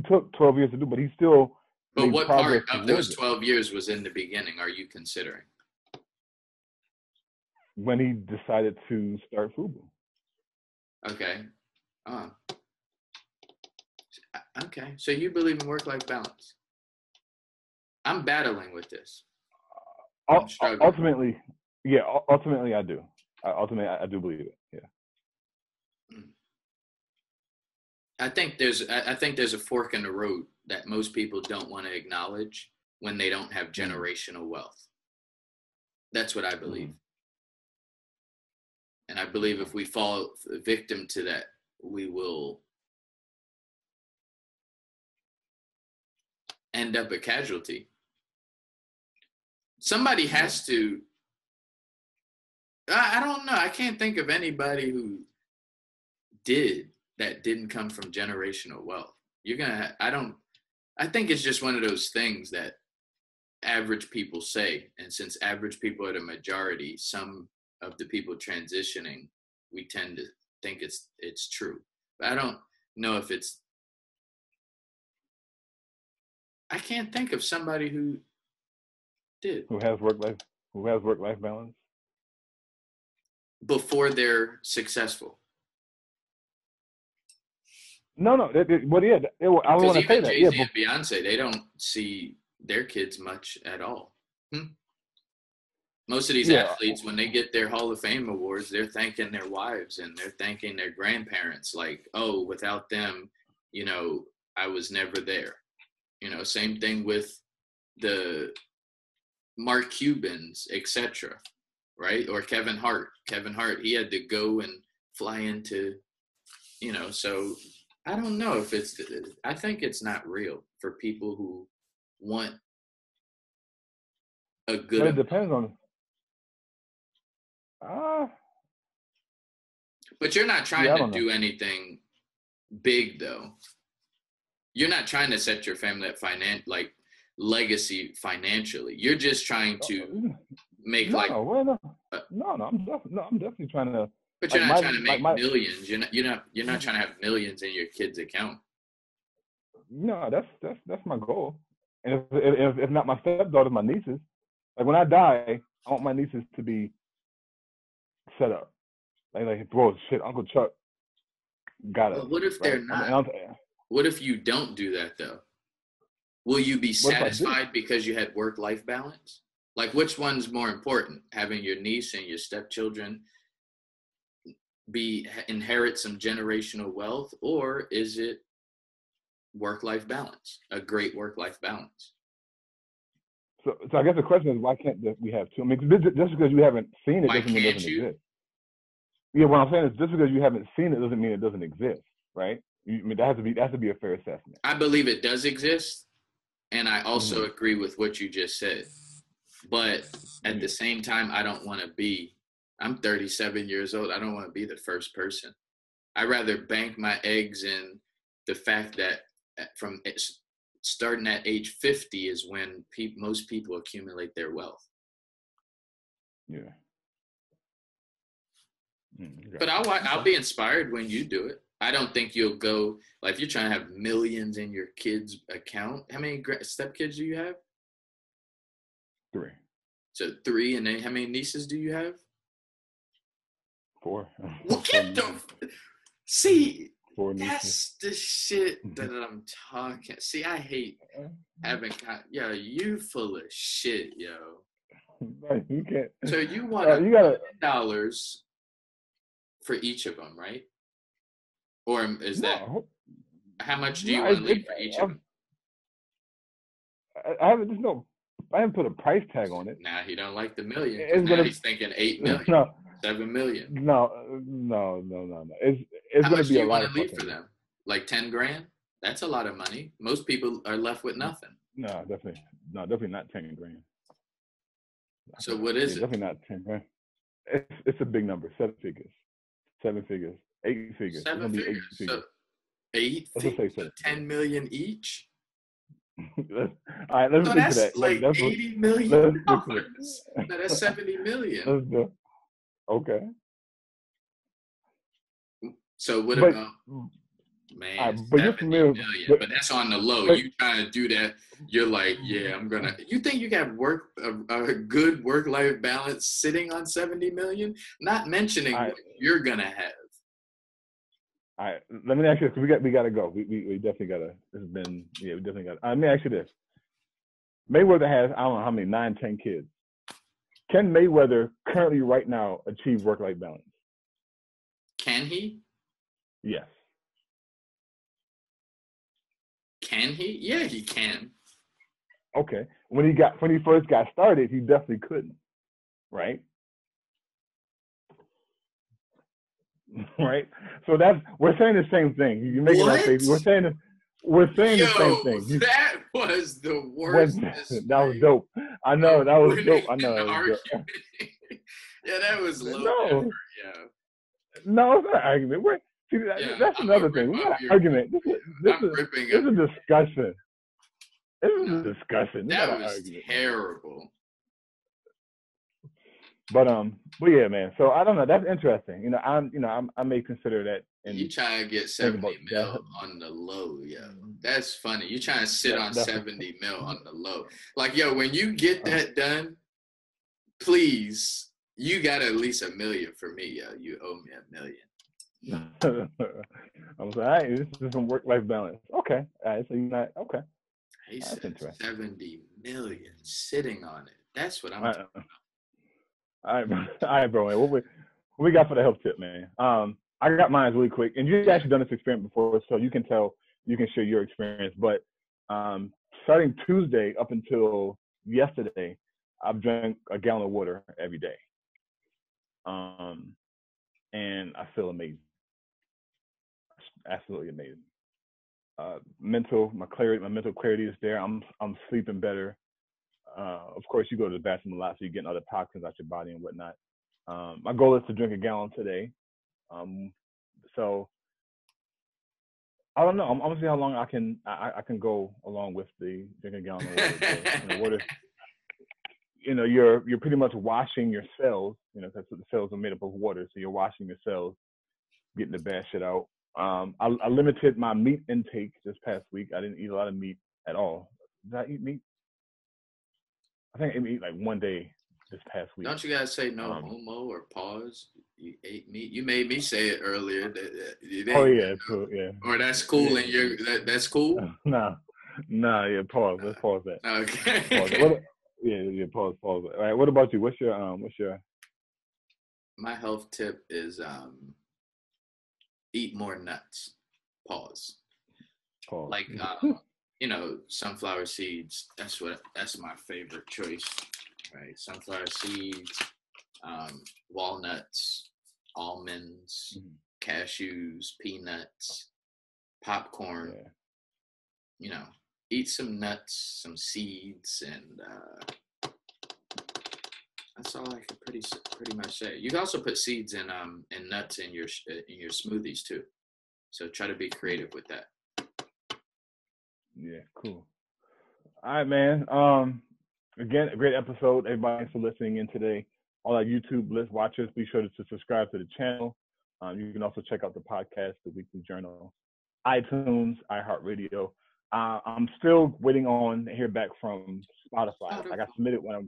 S2: took 12 years to do, but he still.
S3: But what part of those 12 years was in the beginning, are you considering?
S2: When he decided to start Fubu.
S3: Okay. Okay, so you believe in work-life balance. I'm battling with this.
S2: Ultimately, I do. I do believe it. Yeah.
S3: I think there's a fork in the road that most people don't want to acknowledge when they don't have generational wealth. That's what I believe. And I believe if we fall victim to that, we will end up a casualty. Somebody has to, I don't know. I can't think of anybody who didn't come from generational wealth. I think it's just one of those things that average people say. And since average people are the majority, some of the people transitioning, we tend to think it's true. But I don't know if it's, I can't think of somebody who did.
S2: Who has work-life balance?
S3: before they're successful.
S2: No. Well, yeah. I want to say that.
S3: Jay-Z and Beyonce, they don't see their kids much at all. Most of these athletes, when they get their Hall of Fame awards, they're thanking their wives and they're thanking their grandparents. Like, oh, without them, you know, I was never there. You know, same thing with the Mark Cubans, etc. Right? Or Kevin Hart. Kevin Hart, he had to go and fly into, you know, so I don't know if I think it's not real for people who want a good.
S2: But it depends on.
S3: But you're not trying to do anything big, though. You're not trying to set your family up legacy financially. You're just trying to make I'm definitely trying to. But you're not trying to make millions. You're not trying to have millions in your kid's account.
S2: No, that's my goal. And if not my stepdaughters, my nieces. Like when I die, I want my nieces to be set up. Like whoa, shit, Uncle Chuck got it.
S3: But what if they're not? What if you don't do that though? Will you be satisfied because you had work-life balance? Like which one's more important? Having your niece and your stepchildren inherit some generational wealth, or is it work-life balance, a great work-life balance?
S2: So I guess the question is, why can't we have two? I mean, just because you haven't seen it doesn't mean it doesn't exist. Yeah, what I'm saying is, just because you haven't seen it doesn't mean it doesn't exist, right? I mean, that has to be a fair assessment.
S3: I believe it does exist, and I also agree with what you just said. But at the same time, I don't want to be. I'm 37 years old. I don't want to be the first person. I'd rather bank my eggs in the fact that from starting at age 50 is when most people accumulate their wealth.
S2: Yeah.
S3: But I'll be inspired when you do it. I don't think you'll go, like if you're trying to have millions in your kid's account. How many stepkids do you have?
S2: 3.
S3: So 3, and then how many nieces do you have?
S2: 4.
S3: Well, get them. See,
S2: 4
S3: that's the shit that I'm talking. See, I hate having. Yo, you full of shit, yo.
S2: Right, you can't.
S3: So you want $1,000 for each of them, right? Or is that how much do you want to leave for each of them?
S2: I haven't put a price tag on it.
S3: Nah, he don't like the million. He's thinking 8 million.
S2: No.
S3: 7 million.
S2: No. It's going to be a lot of.
S3: How much do you want to leave for them? Like 10 grand? That's a lot of money. Most people are left with nothing.
S2: No, definitely not 10 grand.
S3: So what is it?
S2: Definitely not 10 grand. It's a big number. 7 figures. 8 figures.
S3: 7 figures. 8 figures. So 10 million each.
S2: All right, let's get to that.
S3: Like $80 million. No, that's 70 million.
S2: Let's do. Okay.
S3: So what about, man, but 70 million, but that's on the low. You trying to do that, you're like, yeah, I'm going to. You think you got a good work-life balance sitting on 70 million? Not mentioning what you're going to have.
S2: All right, let me ask you this, because we got to go. We definitely got to, we definitely got to. Let me ask you this. Mayweather has, I don't know how many, 9, 10 kids. Can Mayweather currently right now achieve work-life balance?
S3: Can he?
S2: Yes.
S3: Can he? Yeah, he can.
S2: Okay. When he first got started, he definitely couldn't. Right? Right? So we're saying the same thing. You make that face. We're saying the same thing.
S3: That was the worst.
S2: That was dope. I know that was dope. I know. That was dope.
S3: Yeah, that was low.
S2: No.
S3: Effort, yeah.
S2: No, it's not an argument. That's another thing. We're not an argument. This is a discussion. This is a discussion.
S3: That was terrible.
S2: But yeah, man. So I don't know. That's interesting. I may consider that.
S3: You trying to get 70 mil on the low, yo. That's funny. You trying to sit on 70 mil on the low. Like, yo, when you get that done, please, You got at least $1 million for me, yo. You owe me $1 million.
S2: I'm sorry, this is some work-life balance. Okay. All right, so you're not, okay.
S3: He said 70 million sitting on it. That's what I'm talking about.
S2: All right, bro. What we got for the health tip, man? I got mine really quick. And you've actually done this experiment before, so you can share your experience. But starting Tuesday up until yesterday, I've drank a gallon of water every day. And I feel amazing. Absolutely amazing. Mental clarity is there. I'm sleeping better. Of course, you go to the bathroom a lot, so you're getting other toxins out your body and whatnot. My goal is to drink a gallon today. So I don't know. I'm gonna see how long I can go along with the drinking a gallon of water. Water. You're pretty much washing your cells. That's what the cells are made up of, water. So you're washing your cells, getting the bad shit out. I limited my meat intake this past week. I didn't eat a lot of meat at all. Did I eat meat? I think I ate like one day this past week.
S3: Don't you guys say no homo or pause? You ate meat. You made me say it earlier.
S2: Cool, yeah.
S3: Or that's cool, and that's cool.
S2: Nah, yeah. Pause. Let's pause that.
S3: Okay.
S2: Pause. Yeah. Pause. All right. What about you? What's your?
S3: My health tip is eat more nuts. Pause. Like sunflower seeds. That's my favorite choice. Right, sunflower seeds, walnuts, almonds, cashews, peanuts, popcorn. Yeah. Eat some nuts, some seeds, and that's all I can pretty much say. You can also put seeds and nuts in your smoothies too. So try to be creative with that.
S2: Yeah, cool. All right, man. Again, a great episode. Everybody, thanks for listening in today. All our YouTube watchers, be sure to subscribe to the channel. You can also check out the podcast, The Weekly Journal, iTunes, iHeartRadio. I'm still waiting on to hear back from Spotify. Like I submitted one of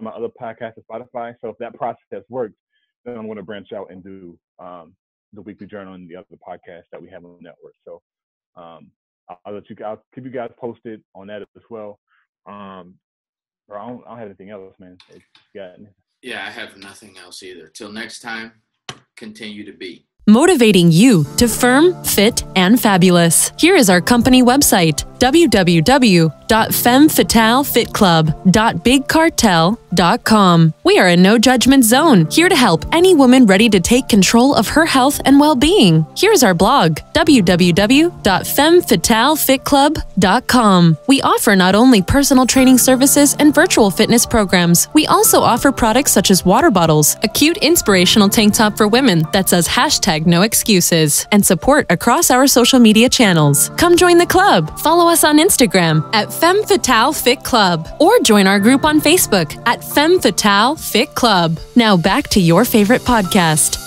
S2: my other podcasts to Spotify. So if that process works, then I'm going to branch out and do The Weekly Journal and the other podcasts that we have on the network. So I'll keep you guys posted on that as well. I don't have anything else, man.
S3: Yeah, I have nothing else either. Till next time, continue to be
S4: motivating you to firm, fit, and fabulous. Here is our company website, www.femmefataleFitClub.BigCartel.com. We are a no-judgment zone, here to help any woman ready to take control of her health and well-being. Here's our blog, www.femmefatalefitclub.com. We offer not only personal training services and virtual fitness programs, we also offer products such as water bottles, a cute inspirational tank top for women that says #No Excuses, and support across our social media channels. Come join the club. Follow us on Instagram at Femme Fatale Fit Club, or join our group on Facebook at Femme Fatale Fit Club. Now back to your favorite podcast.